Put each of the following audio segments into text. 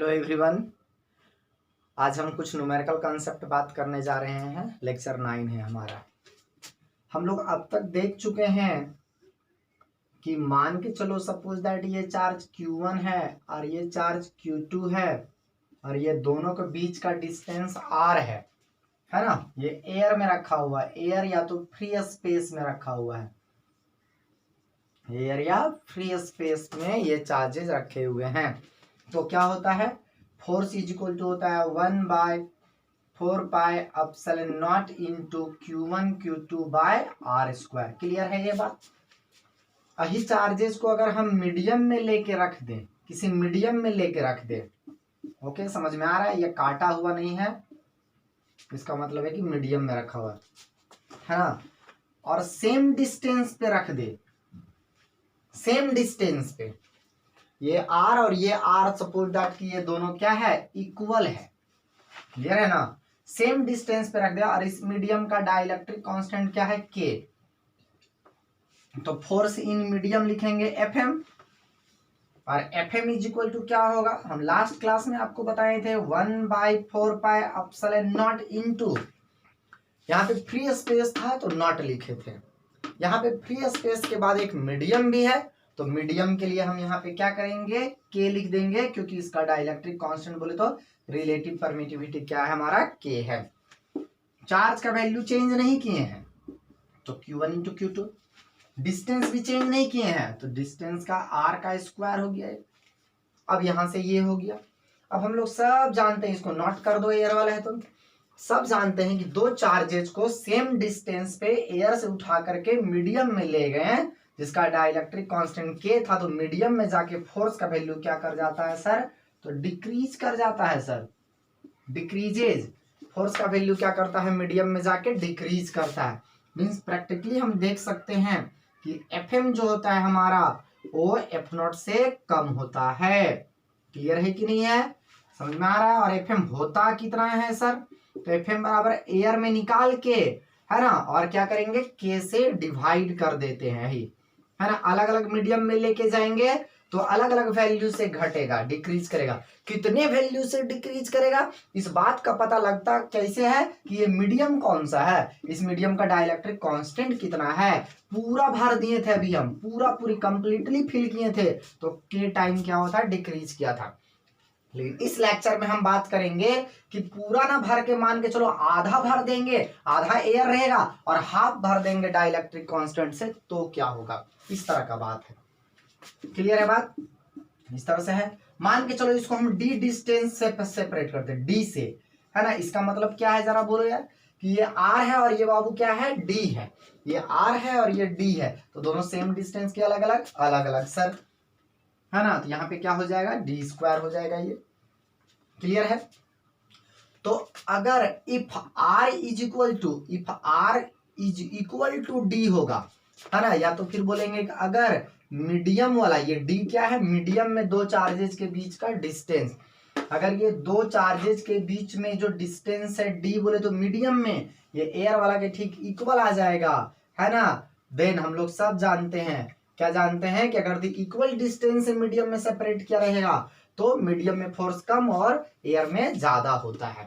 Hello everyone. आज हम कुछ न्यूमेरिकल कॉन्सेप्ट बात करने जा रहे हैं। लेक्चर 9 है हमारा। हम लोग अब तक देख चुके हैं कि मान के चलो सपोज दैट ये चार्ज Q1 है और ये चार्ज Q2 है और ये दोनों के बीच का डिस्टेंस R है ना। ये एयर में रखा हुआ है, एयर या तो फ्री स्पेस में रखा हुआ है, एयर या फ्री स्पेस में ये चार्जेस रखे हुए हैं। तो क्या होता है, फोर्स इज इक्वल टू होता है 1/4πε0 into Q1 Q2 by R square. Clear है ये बात। यही चार्जेस को अगर हम मीडियम में लेके रख दें, किसी मीडियम में लेके रख दें, ओके समझ में आ रहा है, ये काटा हुआ नहीं है, इसका मतलब है कि मीडियम में रखा हुआ है ना। और सेम डिस्टेंस पे रख दे, सेम डिस्टेंस पे ये R और ये R, सपोज दैट कि ये दोनों क्या है, इक्वल है। क्लियर है ना। सेम डिस्टेंस पे रख दिया और इस मीडियम का डाइलेक्ट्रिक कांस्टेंट क्या है, K। तो फोर्स इन मीडियम लिखेंगे Fm, और Fm इज इक्वल टू क्या होगा, हम लास्ट क्लास में आपको बताए थे 1/4πε0 इंटू, यहाँ पे फ्री स्पेस था तो नॉट लिखे थे, यहाँ पे फ्री स्पेस के बाद एक मीडियम भी है तो मीडियम के लिए हम यहाँ पे क्या करेंगे, K लिख देंगे, क्योंकि इसका डाइलेक्ट्रिक कांस्टेंट बोले तो रिलेटिव परमिटिविटी क्या है हमारा, K है। चार्ज का वैल्यू चेंज नहीं किए हैं तो Q1 इंटू Q2, डिस्टेंस भी चेंज नहीं किए हैं तो डिस्टेंस का R का स्क्वायर हो गया है। अब यहां से ये हो गया। अब हम लोग सब जानते हैं, इसको नोट कर दो, एयर वाला है तो सब जानते हैं कि दो चार्जेस को सेम डिस्टेंस पे एयर से उठा करके मीडियम में ले गए, जिसका डाइलेक्ट्रिक कांस्टेंट K था, तो मीडियम में जाके फोर्स का वैल्यू क्या कर जाता है सर, तो डिक्रीज कर जाता है सर, डिक्रीजेज। फोर्स का वैल्यू क्या करता है, मीडियम में जाके डिक्रीज करता है। मींस प्रैक्टिकली हम देख सकते हैं कि Fm जो होता है हमारा वो F0 से कम होता है। क्लियर है कि नहीं है, समझ में आ रहा है। और Fm होता कितना है सर, तो Fm बराबर एयर में निकाल के, है ना, और क्या करेंगे, K से डिवाइड कर देते हैं ही, है ना। अलग अलग मीडियम में लेके जाएंगे तो अलग अलग वैल्यू से घटेगा, डिक्रीज करेगा। कितने वैल्यू से डिक्रीज करेगा, इस बात का पता लगता कैसे है कि ये मीडियम कौन सा है, इस मीडियम का डाइलेक्ट्रिक कांस्टेंट कितना है। पूरा भर दिए थे अभी हम, पूरी कंप्लीटली फिल किए थे तो के टाइम क्या होता है, डिक्रीज किया था। लेकिन इस लेक्चर में हम बात करेंगे कि पूरा ना भर के, मान के चलो आधा भर देंगे, आधा एयर रहेगा और हाफ भर देंगे डाइलेक्ट्रिक कांस्टेंट से, तो क्या होगा, इस तरह का बात है। क्लियर है बात, इस तरह से है। मान के चलो इसको हम D डिस्टेंस से सेपरेट करते हैं, D से, है ना। इसका मतलब क्या है जरा बोलो यार, कि ये R है और ये बाबू क्या है, D है। ये R है और ये D है, तो दोनों सेम डिस्टेंस के अलग अलग सर, है ना। तो यहाँ पे क्या हो जाएगा, D स्क्वायर हो जाएगा ये। क्लियर है। तो अगर if R is equal to D होगा, है ना, या तो फिर बोलेंगे कि अगर मीडियम वाला, ये D क्या है, मीडियम में दो चार्जेस के बीच का डिस्टेंस, अगर ये दो चार्जेस के बीच में जो डिस्टेंस है D बोले तो मीडियम में ये एयर वाला के ठीक इक्वल आ जाएगा, है ना। देन हम लोग सब जानते हैं, क्या जानते हैं, कि अगर इक्वल डिस्टेंस से मीडियम में सेपरेट किया रहेगा तो मीडियम में फोर्स कम और एयर में ज्यादा होता है।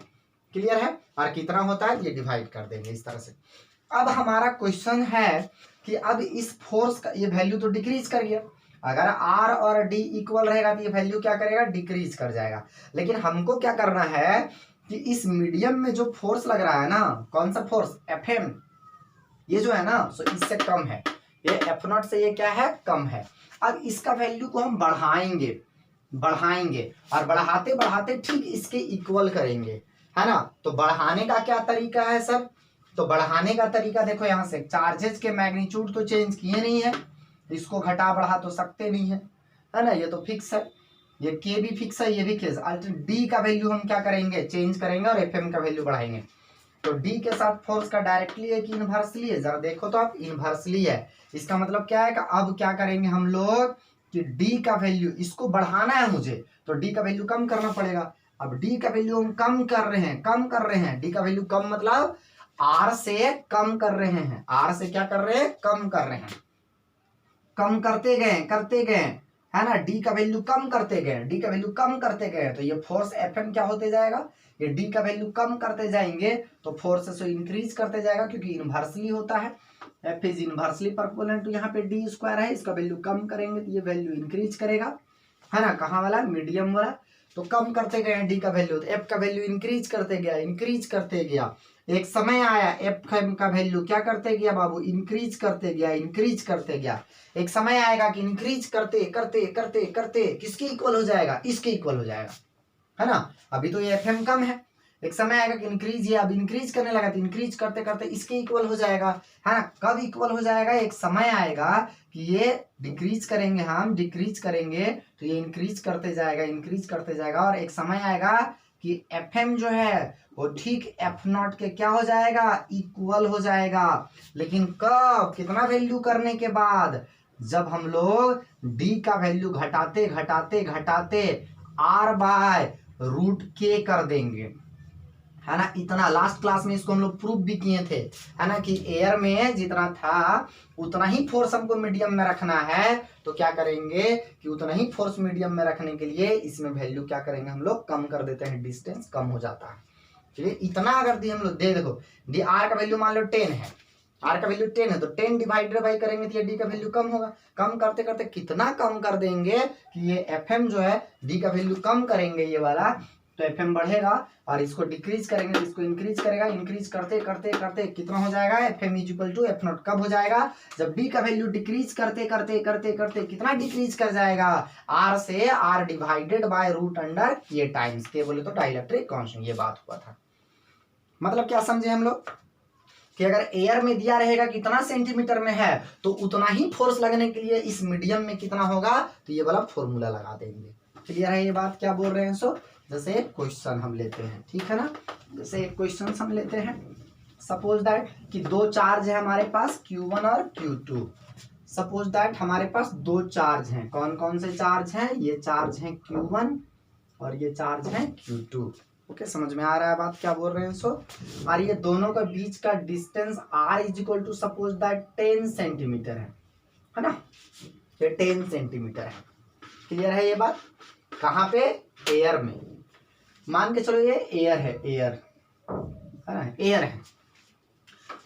क्लियर है। और कितना होता है ये डिवाइड कर देंगे इस तरह से। अब हमारा क्वेश्चन है कि अब इस फोर्स का ये वैल्यू तो डिक्रीज कर गया, अगर R और D इक्वल रहेगा तो ये वैल्यू क्या करेगा, डिक्रीज कर जाएगा। लेकिन हमको क्या करना है कि इस मीडियम में जो फोर्स लग रहा है ना, कौन सा फोर्स, Fm, ये जो है ना, सो इससे कम है, ये F0 से ये क्या है, कम है। अब इसका वैल्यू को हम बढ़ाएंगे और बढ़ाते बढ़ाते ठीक इसके इक्वल करेंगे, है ना। तो बढ़ाने का क्या तरीका है सर, तो बढ़ाने का तरीका देखो, यहां से चार्जेस के मैग्नीट्यूड तो चेंज किए नहीं है, इसको घटा बढ़ा तो सकते नहीं है ना। ये तो फिक्स है, ये K भी फिक्स है, ये भी फिक्स। D का वैल्यू हम क्या करेंगे, चेंज करेंगे और Fm का वैल्यू बढ़ाएंगे। तो D के साथ फोर्स का डायरेक्टली है कि इनवर्सली है, जरा देखो तो आप, इनवर्सली है। इसका मतलब क्या है कि अब क्या करेंगे हम लोग कि D का वैल्यू, इसको बढ़ाना है मुझे तो D का वैल्यू कम करना पड़ेगा। अब D का वैल्यू हम कम कर रहे हैं, D का वैल्यू कम मतलब R से कम कर रहे हैं, R से क्या कर रहे हैं, कम कर रहे हैं, कम करते गए, है ना, डी का वैल्यू कम करते गए, डी का वैल्यू कम करते गए, तो ये फोर्स एफ एम क्या होते जाएगा, ये डी का वैल्यू कम करते जाएंगे तो फोर्स इंक्रीज करते जाएगा, क्योंकि इनवर्सली होता है, F is inversely proportional to यहाँ पे डी स्क्वायर है, इसका वैल्यू कम करेंगे तो ये वैल्यू इंक्रीज करेगा, है ना, कहाँ वाला, मीडियम वाला, तो कम करते गए डी का वैल्यू, तो एफ का वैल्यू इंक्रीज करते गया, इंक्रीज करते गया, एक समय आया एफ का वैल्यू क्या करते गया बाबू, इंक्रीज करते गया, इंक्रीज करते गया, एक समय आएगा कि इंक्रीज करते करते करते करते किसके इक्वल हो जाएगा, इसके इक्वल हो जाएगा, है ना, अभी तो ये एफ एम कम है, एक समय आएगा कि इंक्रीज, ये अब इंक्रीज करने लगा तो इंक्रीज करते करते इसके इक्वल हो जाएगा, है ना, कब इक्वल हो जाएगा, एक समय आएगा कि ये डिक्रीज करेंगे, हम डिक्रीज करेंगे तो ये इंक्रीज करते जाएगा, इंक्रीज करते जाएगा, और एक समय आएगा कि एफ एम जो है वो ठीक एफ नॉट के क्या हो जाएगा, इक्वल हो जाएगा, लेकिन कब, कितना वैल्यू करने के बाद, जब हम लोग डी का वैल्यू घटाते घटाते घटाते आर बाय रूट के कर देंगे, है ना, इतना लास्ट क्लास में इसको हम लोग प्रूफ भी किए थे, है ना, कि एयर में जितना था उतना ही फोर्स हमको मीडियम में रखना है, तो क्या करेंगे कि उतना ही फोर्स मीडियम में रखने के लिए इसमें वैल्यू क्या करेंगे, हम लोग कम कर देते हैं, डिस्टेंस कम हो जाता है, चलिए इतना अगर दी हम लोग दे, देखो डी आर का वैल्यू मान लो 10 है, आर का वैल्यू 10 है, तो 10 डिवाइडेड बाई करेंगे तो ये डी का वैल्यू कम होगा, कम करते करते कितना कम कर देंगे कि ये एफ एम जो है डी का वैल्यू कम करेंगे ये वाला, तो एफ एम बढ़ेगा, और इसको डिक्रीज करेंगे तो इसको इंक्रीज करेगा, इंक्रीज करते करते करते कितना हो जाएगा, F M is equal to F naught, कब हो जाएगा, जब डी का वैल्यू डिक्रीज करते करते करते करते कितना डिक्रीज कर जाएगा, आर से R divided by root under K times K, बोले तो डाइलेक्ट्रिक कांस्टेंट, ये बात हुआ था, मतलब क्या समझे हम लोग कि अगर एयर में दिया रहेगा कितना सेंटीमीटर में है तो उतना ही फोर्स लगने के लिए इस मीडियम में कितना होगा, तो ये वाला फॉर्मूला लगा देंगे, क्लियर है ये बात, क्या बोल रहे हैं, सो जैसे एक क्वेश्चन हम लेते हैं, ठीक है ना, जैसे एक क्वेश्चन हम लेते हैं, सपोज दैट कि दो चार्ज है हमारे पास Q1 और Q2, सपोज दैट हमारे पास दो चार्ज हैं, कौन कौन से चार्ज हैं, ये चार्ज हैं Q1 और ये चार्ज हैं Q2, ओके, समझ में आ रहा है बात क्या बोल रहे हैं, सो और ये दोनों का बीच का distance r is equal to suppose that 10 centimetre है ना, ये 10 सेंटीमीटर है, क्लियर है ये बात, कहाँ पे, एयर में, मान के चलो ये एयर है, एयर है ना, एयर है,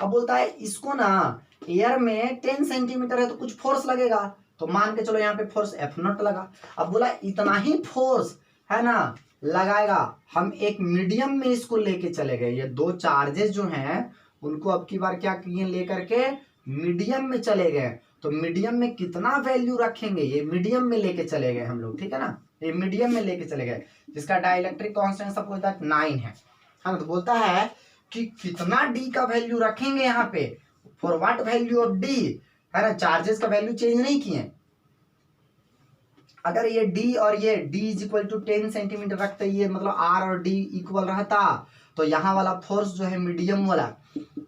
अब बोलता है इसको ना एयर में 10 सेंटीमीटर है तो कुछ फोर्स लगेगा, तो मान के चलो यहाँ पे फोर्स एफ नॉट लगा, अब बोला इतना ही फोर्स है ना लगाएगा, हम एक मीडियम में इसको लेके चले गए, ये दो चार्जेस जो हैं उनको अब की बार क्या किए, लेकर के मीडियम में चले गए, तो मीडियम में कितना वैल्यू रखेंगे, ये मीडियम में लेके चले गए हम लोग, ठीक है ना, ये मीडियम में लेके चले गए, जिसका डाइलेक्ट्रिक कांस्टेंट सपोज दैट 9 है ना, तो बोलता है कि कितना डी का वैल्यू रखेंगे यहाँ पे, for what value of D, है ना, चार्जेस का वैल्यू चेंज नहीं किए, अगर ये डी और ये D is equal to 10 centimetre रखते, ये मतलब आर और डी इक्वल रहता, तो यहाँ वाला फोर्स जो है मीडियम वाला,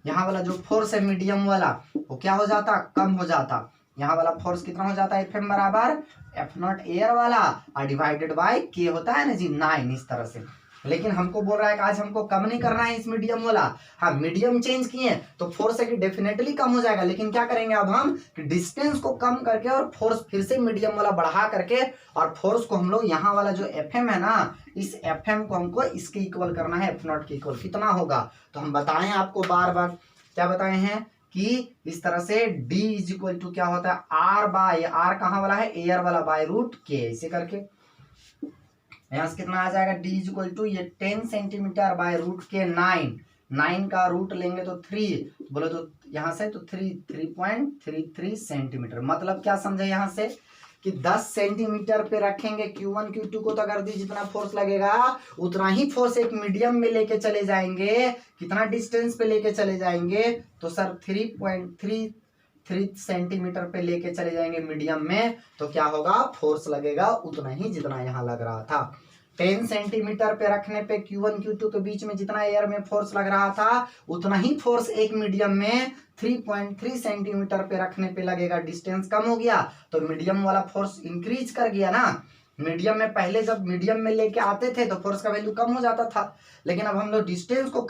यहाँ वाला जो फोर्स है मीडियम वाला वो क्या हो जाता, कम हो जाता, यहाँ वाला फोर्स कितना हो जाता है, एफ एम बराबर एफ नॉट एयर वाला और डिवाइडेड बाय के होता है ना जी 9, इस तरह से, लेकिन हमको बोल रहा है कि आज हमको कम नहीं करना है इस मीडियम वाला, हाँ मीडियम चेंज किए तो फोर्स है कि डेफिनेटली कम हो जाएगा, लेकिन क्या करेंगे अब हम कि डिस्टेंस को कम करके और फोर्स फिर से मीडियम वाला बढ़ा करके, और फोर्स को हम लोग यहाँ वाला जो एफ एम है ना, इस एफ एम को हमको इसके इक्वल करना है, एफ नॉट के इक्वल कितना होगा, तो हम बताएं आपको बार बार, क्या बताए हैं कि इस तरह से D इज इक्वल टू क्या होता है, आर बाय, आर कहाँ वाला है, एयर वाला, बाय रूट के, इसे करके यहाँ से कितना आ जाएगा, D इज इक्वल टू ये 10 सेंटीमीटर बाय रूट के 9 का रूट लेंगे तो 3, बोले तो यहाँ से तो 3.33 सेंटीमीटर, मतलब क्या समझे यहाँ से कि 10 सेंटीमीटर पे रखेंगे Q1 Q2 को, तो अगर दी जितना फोर्स लगेगा उतना ही फोर्स एक मीडियम में लेके चले जाएंगे, कितना डिस्टेंस पे लेके चले जाएंगे, तो सर 3.33 सेंटीमीटर पे लेके चले जाएंगे मीडियम में, तो क्या होगा, फोर्स लगेगा उतना ही जितना यहाँ लग रहा था, 10 सेंटीमीटर पे रखने पे Q1 Q2 के बीच में जितना एयर में फोर्स लग रहा था उतना ही फोर्स एक मीडियम में 3.3 सेंटीमीटर पे रखने पे लगेगा, डिस्टेंस कम हो गया तो मीडियम वाला फोर्स इंक्रीज कर गया ना, मीडियम में पहले जब मीडियम में लेके आते थे तो फोर्स का वैल्यू कम हो जाता था, लेकिन अब हम लोग डिस्टेंस को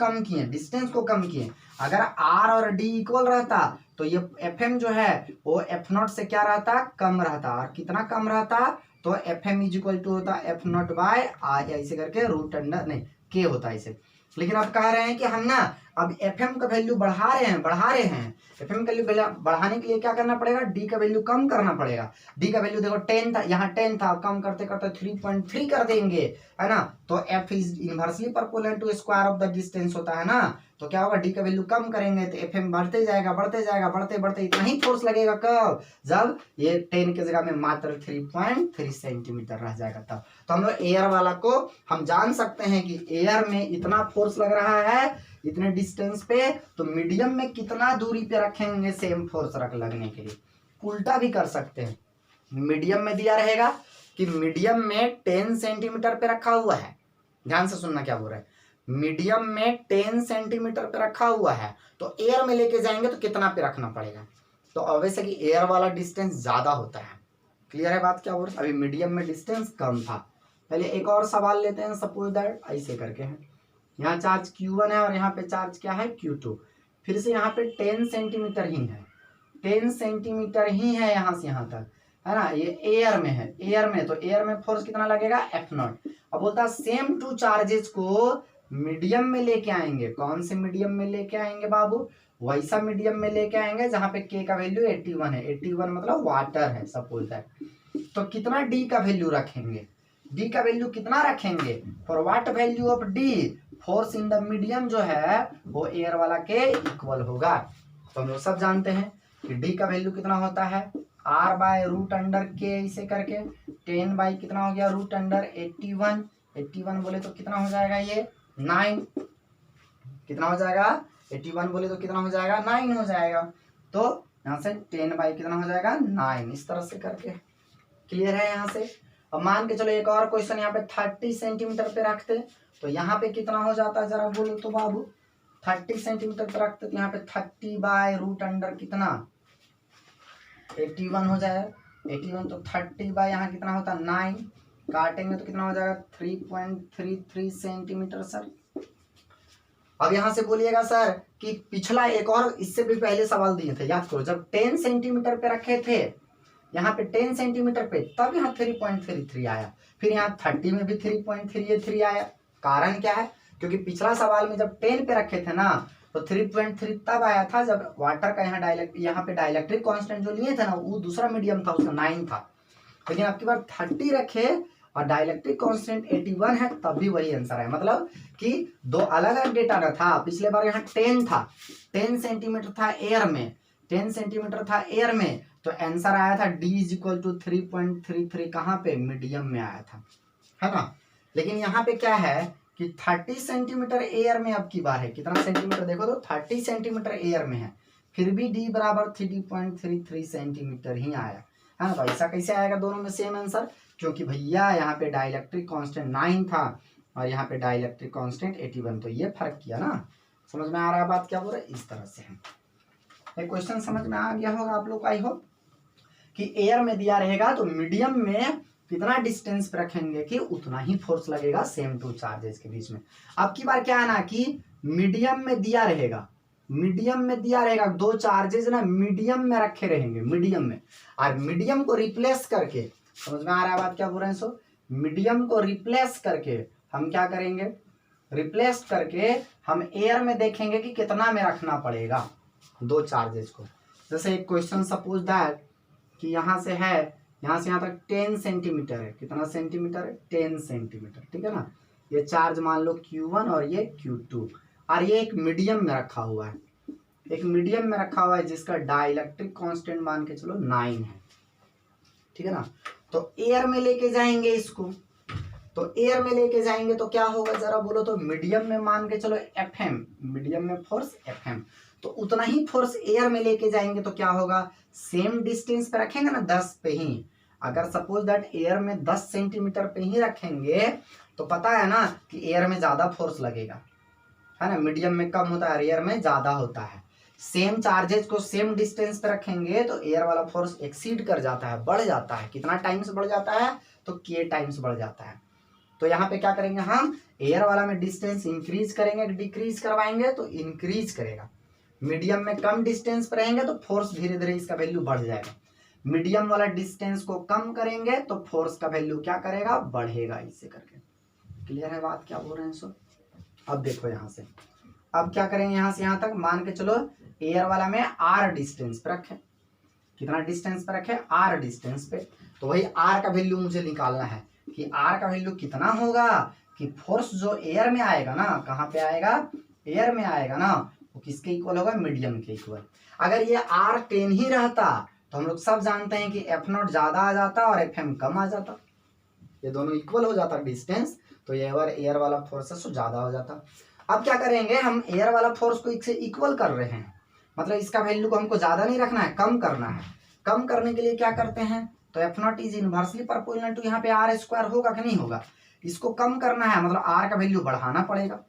कम किए, अगर आर और डी इक्वल रहता तो ये एफ एम जो है वो एफ नॉट से क्या रहता, कम रहता, और कितना कम रहता, तो F M is equal to होता है एफ नॉट बाय आर, ऐसे करके रूट अंडर नहीं के होता है इसे। लेकिन अब कह रहे हैं कि हम ना अब एफ एम का वैल्यू बढ़ा रहे हैं। एफ एम का वैल्यू बढ़ाने के लिए क्या करना पड़ेगा, डी का वैल्यू कम करना पड़ेगा। डी का वैल्यू देखो 10 था, यहाँ 10 था, कम करते करते 3.3 कर देंगे, है ना। तो F is inversely proportional to square of the distance होता है ना। तो क्या होगा, डी का वैल्यू कम करेंगे तो एफ एम बढ़ते जाएगा बढ़ते बढ़ते इतना ही फोर्स लगेगा। कब, जब ये 10 की जगह में मात्र 3.3 सेंटीमीटर रह जाएगा तब। तो हम लोग एयर वाला को हम जान सकते हैं कि एयर में इतना फोर्स लग रहा है इतने डिस्टेंस पे, तो मीडियम में कितना दूरी पे रखेंगे सेम फोर्स रख लगने के लिए। उल्टा भी कर सकते हैं, मीडियम में दिया रहेगा कि मीडियम में 10 सेंटीमीटर पे रखा हुआ है, ध्यान से सुनना क्या बोल रहा है, मीडियम में 10 सेंटीमीटर पे रखा हुआ है, तो एयर में लेके जाएंगे तो कितना पे रखना पड़ेगा। तो ऑब्वियस कि एयर वाला डिस्टेंस ज्यादा होता है। क्लियर है बात क्या बोल रहे, अभी मीडियम में डिस्टेंस कम था। पहले एक और सवाल लेते हैं, सपोज दैट ऐसे करके है, यहाँ चार्ज Q1 है और यहाँ पे चार्ज क्या है Q2, फिर से यहाँ पे 10 सेंटीमीटर ही है, 10 सेंटीमीटर ही है यहाँ से यहाँ तक, है ना। ये एयर में है, एयर में, तो एयर में फोर्स कितना लगेगा एफ नॉट। अब बोलता है सेम टू चार्जेस को मीडियम में लेके आएंगे। कौन से मीडियम में लेके आएंगे बाबू, वैसा मीडियम में लेके आएंगे जहां पे के का वैल्यू 81 है, 81 मतलब वाटर है सपोज दैट। तो कितना डी का वैल्यू रखेंगे, डी का वैल्यू कितना रखेंगे, for what value of D, force in the medium जो है वो एयर वाला के इक्वल होगा। तो हम लोग सब जानते हैं कि डी का वैल्यू कितना होता है आर बाय रूट अंडर के, इसे करके 10 बाई कितना हो गया रूट अंडर 81, 81 बोले तो कितना हो जाएगा ये 9, कितना हो जाएगा 81 बोले तो कितना हो जाएगा 9 हो जाएगा। तो यहाँ से 10 बाई कितना हो जाएगा 9, इस तरह से करके। क्लियर है यहाँ से। अब मान के चलो एक और क्वेश्चन यहाँ पे 30 सेंटीमीटर पे रखते, तो यहाँ पे कितना हो जाता है जरा बोलो तो बाबू, 30 सेंटीमीटर पे रखते तो यहाँ पे 30 बाय रूट अंडर कितना 81 हो जाएगा, 81 तो 30 बाय यहाँ कितना होता है 9, काटेंगे तो कितना हो जाएगा 3.33 सेंटीमीटर सर। अब यहाँ से बोलिएगा सर कि पिछला एक और इससे भी पहले सवाल दिए थे, याद करो, जब 10 सेंटीमीटर पे रखे थे यहाँ पे 10 सेंटीमीटर पे, तब यहाँ 3.33 आया, फिर यहाँ 30 में भी 3.33 आया। कारण क्या है, क्योंकि पिछला सवाल में जब 10 पे रखे थे ना तो 3.3 तब आया था जब वाटर का यहाँ पे डाइलेक्ट्रिक कांस्टेंट जो लिए थे ना वो दूसरा मीडियम था, उसका 9 था। लेकिन आपकी बार 30 रखे और डाइलेक्ट्रिक कांस्टेंट 81 है, तब भी वही आंसर है। मतलब कि दो अलग अलग डेटा ना था, पिछले बार यहाँ 10 था, 10 सेंटीमीटर था एयर में, 10 सेंटीमीटर था एयर में, तो आंसर आया था D इज इक्वल टू 3.33 कहाँ पे मीडियम में आया था, है ना। लेकिन यहाँ पे क्या है कि 30 सेंटीमीटर एयर में अब की बार है, कितना सेंटीमीटर देखो तो 30 सेंटीमीटर एयर में है, फिर भी D बराबर 3.33 सेंटीमीटर ही आया, है ना। तो ऐसा कैसे आएगा दोनों में सेम आंसर, क्योंकि भैया यहाँ पे डाइलेक्ट्रिक कांस्टेंट 9 था और यहाँ पे डाइलेक्ट्रिक कांस्टेंट 81, तो ये फर्क किया ना। समझ में आ रहा है बात क्या बोल रहा है, इस तरह से है। ये क्वेश्चन समझ में आ गया होगा आप लोग, आई होप कि एयर में दिया रहेगा तो मीडियम में कितना डिस्टेंस पे रखेंगे कि उतना ही फोर्स लगेगा सेम टू चार्जेस के बीच में। अब की बार क्या है ना कि मीडियम में दिया रहेगा, मीडियम में दिया रहेगा, दो चार्जेस ना मीडियम में रखे रहेंगे, मीडियम में, और मीडियम को रिप्लेस करके, समझ में आ रहा है बात क्या बोल रहे हैं सो, मीडियम को रिप्लेस करके हम क्या करेंगे, रिप्लेस करके हम एयर में देखेंगे कि कितना में रखना पड़ेगा दो चार्जेस को। जैसे एक क्वेश्चन सपोज दैट कि यहाँ से है, यहाँ से यहाँ तक 10 सेंटीमीटर है, कितना सेंटीमीटर है 10 सेंटीमीटर, ठीक है ना। ये चार्ज मान लो Q1 और ये Q2, और ये एक मीडियम में रखा हुआ है, एक मीडियम में रखा हुआ है जिसका डाइलेक्ट्रिक कांस्टेंट मान के चलो 9 है, ठीक है ना। तो एयर में लेके जाएंगे इसको, तो एयर में लेके जाएंगे तो क्या होगा जरा बोलो तो, मीडियम में मान के चलो FM, मीडियम में फोर्स FM, तो उतना ही फोर्स एयर में लेके जाएंगे तो क्या होगा, सेम डिस्टेंस पे रखेंगे ना 10 पे ही। अगर सपोज दैट एयर में 10 सेंटीमीटर पे ही रखेंगे तो पता है ना कि एयर में ज्यादा फोर्स लगेगा, है ना, मीडियम में कम होता है, एयर में ज्यादा होता है। सेम चार्जेस को सेम डिस्टेंस पे रखेंगे तो एयर वाला फोर्स एक्सीड कर जाता है, बढ़ जाता है, कितना टाइम्स बढ़ जाता है तो K टाइम्स बढ़ जाता है। तो यहाँ पे क्या करेंगे हम, एयर वाला में डिस्टेंस इंक्रीज करेंगे, डिक्रीज करवाएंगे तो इंक्रीज करेगा, मीडियम में कम डिस्टेंस पर रहेंगे तो फोर्स धीरे धीरे इसका वैल्यू बढ़ जाएगा। मीडियम वाला डिस्टेंस को कम करेंगे तो फोर्स का वैल्यू क्या करेगा, बढ़ेगा, इससे करके। क्लियर है बात क्या बोल रहे हैं सो। अब देखो यहाँ से, अब क्या करेंगे, यहाँ से यहाँ तक मान के चलो एयर वाला में आर डिस्टेंस पे रखे। कितना डिस्टेंस पे रखे, आर डिस्टेंस पे। तो वही आर का वैल्यू मुझे निकालना है कि आर का वैल्यू कितना होगा कि फोर्स जो एयर में आएगा ना, कहाँ पे आएगा, एयर में आएगा ना, वो किसके इक्वल होगा, मीडियम के इक्वल। अगर ये आर 10 ही रहता तो हम लोग सब जानते हैं कि एफ नॉट ज्यादा आ जाता और एफ एम कम आ जाता, ये दोनों इक्वल हो जाता डिस्टेंस, तो ये एयर वाला फोर्स है सो ज्यादा हो जाता। अब क्या करेंगे, हम एयर वाला फोर्स को इससे इक्वल कर रहे हैं, मतलब इसका वैल्यू को हमको ज्यादा नहीं रखना है, कम करना है। कम करने के लिए क्या करते हैं, तो F naught is inversely proportional to यहाँ पे आर स्क्वायर होगा कि नहीं होगा। इसको कम करना है मतलब आर का वैल्यू बढ़ाना पड़ेगा,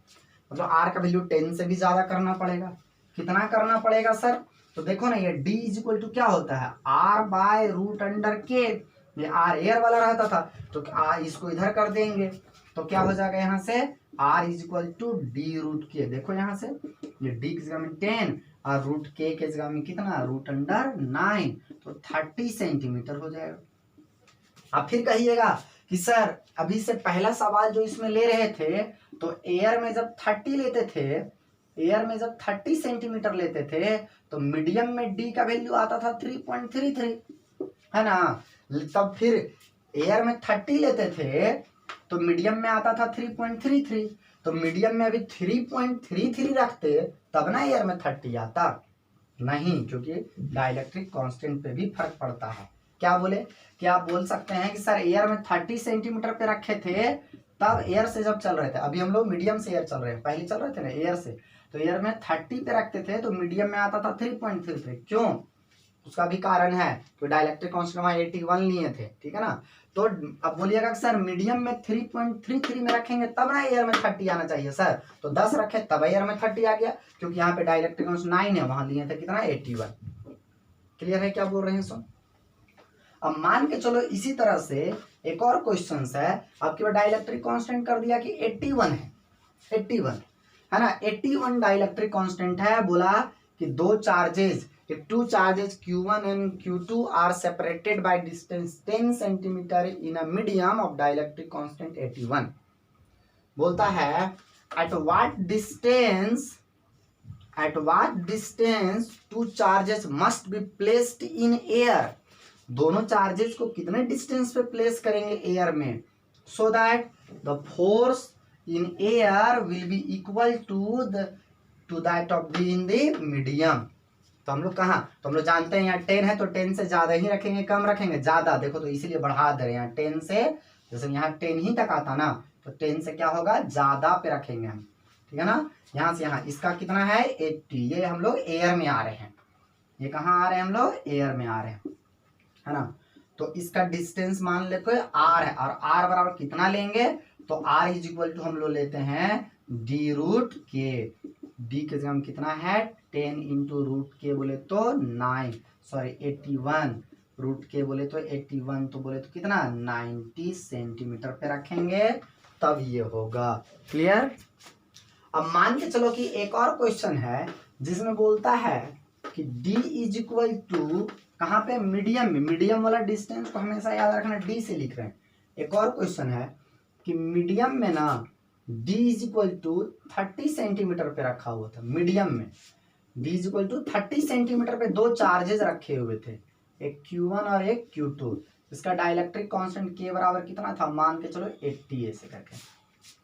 मतलब आर का वैल्यू 10 से भी ज्यादा करना पड़ेगा। कितना करना पड़ेगा सर, तो देखो ना ये d इज इक्वल टू क्या होता है, r बाय रूट अंडर के। ये r एयर वाला रहता था तो इसको इधर कर देंगे तो क्या हो जाएगा, यहाँ से r is equal to D root K. देखो यहाँ से ये d की जगह में 10 और रूट के जगह में कितना, रूट अंडर 9, तो 30 सेंटीमीटर हो जाएगा। अब फिर कहिएगा कि सर अभी से पहला सवाल जो इसमें ले रहे थे, तो एयर में जब 30 लेते थे, एयर में जब 30 सेंटीमीटर लेते थे तो मीडियम में डी का वैल्यू आता था 3.33, है ना। तब फिर एयर में 30 लेते थे तो मीडियम में आता था 3.33, तो मीडियम में अभी 3.33 रखते तब ना एयर में 30 आता, नहीं, क्योंकि डाइलेक्ट्रिक कांस्टेंट पे भी फर्क पड़ता है। क्या बोले कि आप बोल सकते हैं कि सर एयर में 30 सेंटीमीटर पे रखे थे, तब एयर से जब चल रहे थे, अभी हम लोग मीडियम से एयर चल रहे हैं, पहले चल रहे थे ना एयर से, तो एयर में 30 पे रखते थे तो मीडियम में आता था 3.33। क्यों, उसका भी कारण है तो डाइलेक्ट्रिक कांस्टेंट वहां 81 लिए थे, ठीक है ना। तो अब बोलिएगा कि सर मीडियम में 3.33 में रखेंगे तब ना एयर में 30 आना चाहिए सर, तो 10 रखे तब एयर में 30 आ गया, क्योंकि यहाँ पे डाइलेक्ट्रिक कांस्टेंट 9 है, वहां लिए थे कितना, 81। क्लियर है क्या बोल रहे हैं सो। अब मान के चलो इसी तरह से एक और क्वेश्चन है, आपके पास डाइलेक्ट्रिक कांस्टेंट कर दिया कि 81 है, 81 है ना, 81 डाइलेक्ट्रिक कांस्टेंट है। बोला कि दो charges, two charges Q1 and Q2 are separated by distance 10 centimeter in a medium of dielectric constant 81। बोलता है at what distance two charges must be placed in air। दोनों चार्जेस को कितने डिस्टेंस पे प्लेस करेंगे एयर में, so that the force in air will be equal to that of the in the medium। तो हम लोग कहाँ, तो हम लोग जानते हैं यहाँ 10 है तो 10 से ज्यादा ही रखेंगे, कम रखेंगे, ज्यादा, देखो तो इसीलिए बढ़ा दे रहे हैं, 10 से, जैसे यहाँ 10 ही तक आता ना, तो 10 से क्या होगा, ज्यादा पे रखेंगे हम, ठीक है ना। यहाँ से यहाँ इसका कितना है 80, ये हम लोग एयर में आ रहे हैं, ये कहाँ आ रहे हैं हम लोग, एयर में आ रहे हैं, है ना। तो इसका डिस्टेंस मान लेते हैं r है, और r बराबर कितना लेंगे, तो r इज इक्वल टू हम लोग लेते हैं डी रूट के। डी के जगह कितना है 10 इंटू रूट के बोले तो 9, सॉरी 81, रूट के बोले तो 81, तो बोले तो कितना 90 सेंटीमीटर पे रखेंगे तब ये होगा। क्लियर। अब मान के चलो कि एक और क्वेश्चन है जिसमें बोलता है कि d इज इक्वल टू कहाँ पे, मीडियम में, मीडियम वाला डिस्टेंस को हमेशा याद रखना, d से लिख रहे हैं। एक और क्वेश्चन है कि मीडियम में ना d is equal to 30 centimetre पे रखा हुआ था, मीडियम में d is equal to 30 centimetre पे दो चार्जेस रखे हुए थे, एक Q1 और एक Q2। इसका डाइलेक्ट्रिक कांस्टेंट K बराबर कितना था, मान के चलो 80 ऐसे करके,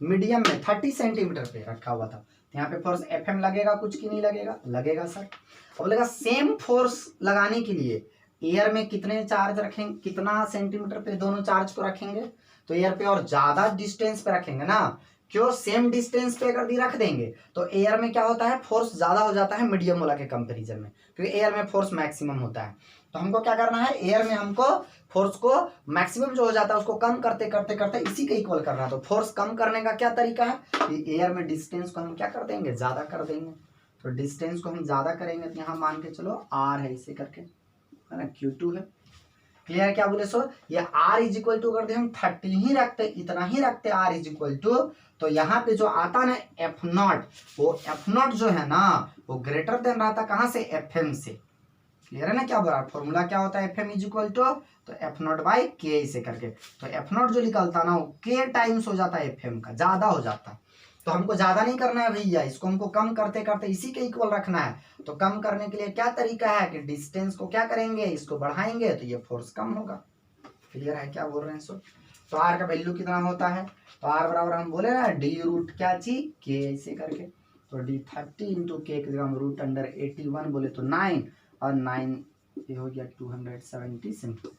मीडियम में 30 सेंटीमीटर पे रखा हुआ था। यहाँ पे फोर्स Fm लगेगा कुछ की नहीं लगेगा, लगेगा सर। अब बोलेगा सेम फोर्स लगाने के लिए एयर में कितने चार्ज रखेंगे, कितना सेंटीमीटर पे दोनों चार्ज को रखेंगे, तो एयर पे और ज्यादा डिस्टेंस पे रखेंगे ना, क्यों, सेम डिस्टेंस पे अगर रख देंगे तो एयर में क्या होता है, फोर्स ज्यादा हो जाता है मीडियम वाला के कंपैरिजन में, क्योंकि एयर में फोर्स मैक्सिमम होता है। तो हमको क्या करना है, एयर में हमको फोर्स को मैक्सिमम जो हो जाता है उसको कम करते करते करते इसी के इक्वल करना है। तो फोर्स कम करने का क्या तरीका है कि एयर में डिस्टेंस को हम क्या कर देंगे, ज्यादा कर देंगे। तो डिस्टेंस को हम ज्यादा करेंगे तो यहाँ मान के चलो r है, इसे करके, है ना, Q2 है। क्लियर क्या बोले सो, ये r इज इक्वल टू करते हम 30 ही रखते, इतना ही रखते r इज इक्वल टू, तो यहाँ पे जो आता ना F0, वो F0 जो है ना वो ग्रेटर देन रहता कहाँ से, Fm से। क्लियर है ना क्या बोला, फॉर्मूला क्या होता है, FM इक्वल टू तो F0 बाई के ऐसे करके, तो F0 जो निकलता ना वो के टाइम्स हो जाता है FM का, ज्यादा हो जाता है। तो हमको ज्यादा नहीं करना है भैया, इसको हमको कम करते करते इसी के इक्वल रखना है। तो कम करने के लिए क्या तरीका है कि डिस्टेंस को क्या करेंगे, इसको बढ़ाएंगे तो ये फोर्स कम होगा। क्लियर है क्या बोल रहे हैं सो। तो आर का वैल्यू कितना होता है, तो आर बराबर हम बोले ना डी रूट क्या चीज के ऐसे करके, तो डी 30 इंटू के जगह रूट अंडर 81 बोले तो 9 और 9 ये हो गया 270 सेंटीमीटर।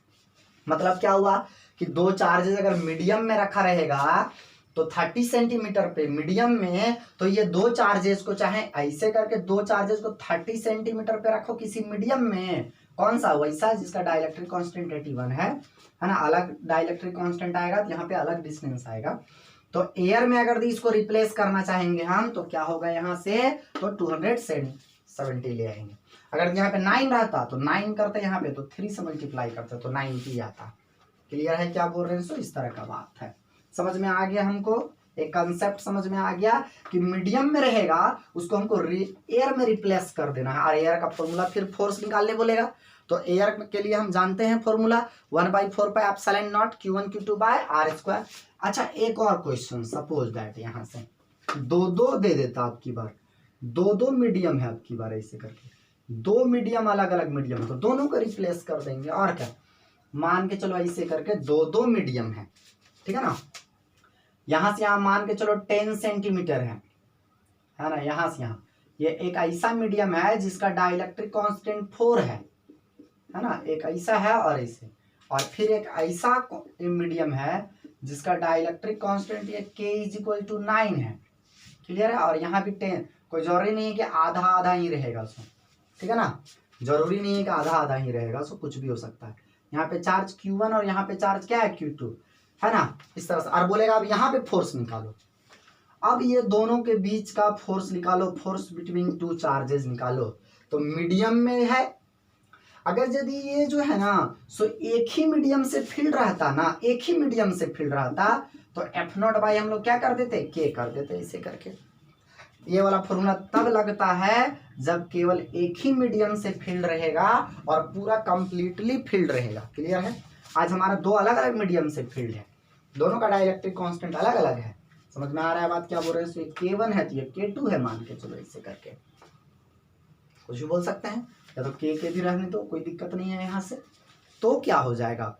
मतलब क्या हुआ कि दो चार्जेस अगर मीडियम में रखा रहेगा तो 30 सेंटीमीटर पे मीडियम में, तो ये दो चार्जेस को चाहे ऐसे करके दो चार्जेस को 30 सेंटीमीटर पे रखो किसी मीडियम में, कौन सा, वैसा जिसका डाइलेक्ट्रिक कांस्टेंट 81 है ना, अलग डाइलेक्ट्रिक कांस्टेंट आएगा तो यहाँ पे अलग डिस्टेंस आएगा। तो एयर में अगर इसको रिप्लेस करना चाहेंगे हम तो क्या होगा यहाँ से, तो 270 ले आएंगे। अगर यहाँ पे 9 रहता तो 9 करते यहाँ पे तो 3 से मल्टीप्लाई करते तो 90 आता। क्लियर है क्या बोल रहे हैं, सो इस तरह का बात है। समझ में आ गया हमको, एक कंसेप्ट समझ में आ गया कि मीडियम में रहेगा उसको हमको एयर में रिप्लेस कर देना है, और एयर का फॉर्मूला फिर फोर्स निकालने बोलेगा। तो एयर के लिए हम जानते हैं formula 1/4πε0 Q1 Q2 by R square. अच्छा एक और क्वेश्चन, सपोज दैट यहाँ से दो दे देता आपकी बार, दो मीडियम है आपकी बार ऐसे करके, दो मीडियम अलग अलग मीडियम, तो दोनों को रिप्लेस कर देंगे और क्या, मान के चलो ऐसे करके दो मीडियम है, ठीक है ना, यहां से यहां मान के चलो 10 सेंटीमीटर है ना, यहां से यहां ये एक ऐसा मीडियम है जिसका डाइलेक्ट्रिक कांस्टेंट 4 है ना, एक ऐसा है और ऐसे, और फिर एक ऐसा मीडियम है जिसका डाइलेक्ट्रिक कांस्टेंट ये k = 9 है। क्लियर है, और यहाँ भी 10, कोई जरूरी नहीं है कि आधा आधा ही रहेगा उसमें, ठीक है ना, जरूरी नहीं है कि आधा आधा ही रहेगा, सो कुछ भी हो सकता है। यहाँ पे चार्ज Q1 और यहाँ पे चार्ज क्या है Q2 है ना, इस तरह से। और बोलेगा अब यहाँ पे फोर्स निकालो, अब ये दोनों के बीच का फोर्स निकालो, फोर्स बिटवीन टू चार्जेस निकालो। तो मीडियम में है, अगर यदि ये जो है ना सो एक ही मीडियम से फील्ड रहता ना, एक ही मीडियम से फील्ड रहता तो F0 बाई हम लोग क्या कर देते, के कर देते ऐसे करके। ये वाला फॉर्मूला तब लगता है जब केवल एक ही मीडियम से फील्ड रहेगा और पूरा कंप्लीटली फील्ड रहेगा। क्लियर है, आज हमारा दो अलग अलग मीडियम से फील्ड है, दोनों का डाइलेक्ट्रिक कांस्टेंट अलग अलग है। समझ में आ रहा है बात क्या बोल रहे हैं, ये K1 है तो ये K2 है मान के चलो ऐसे करके, कुछ भी बोल सकते हैं, या तो के भी रहने दो कोई दिक्कत नहीं है यहाँ से। तो क्या हो जाएगा,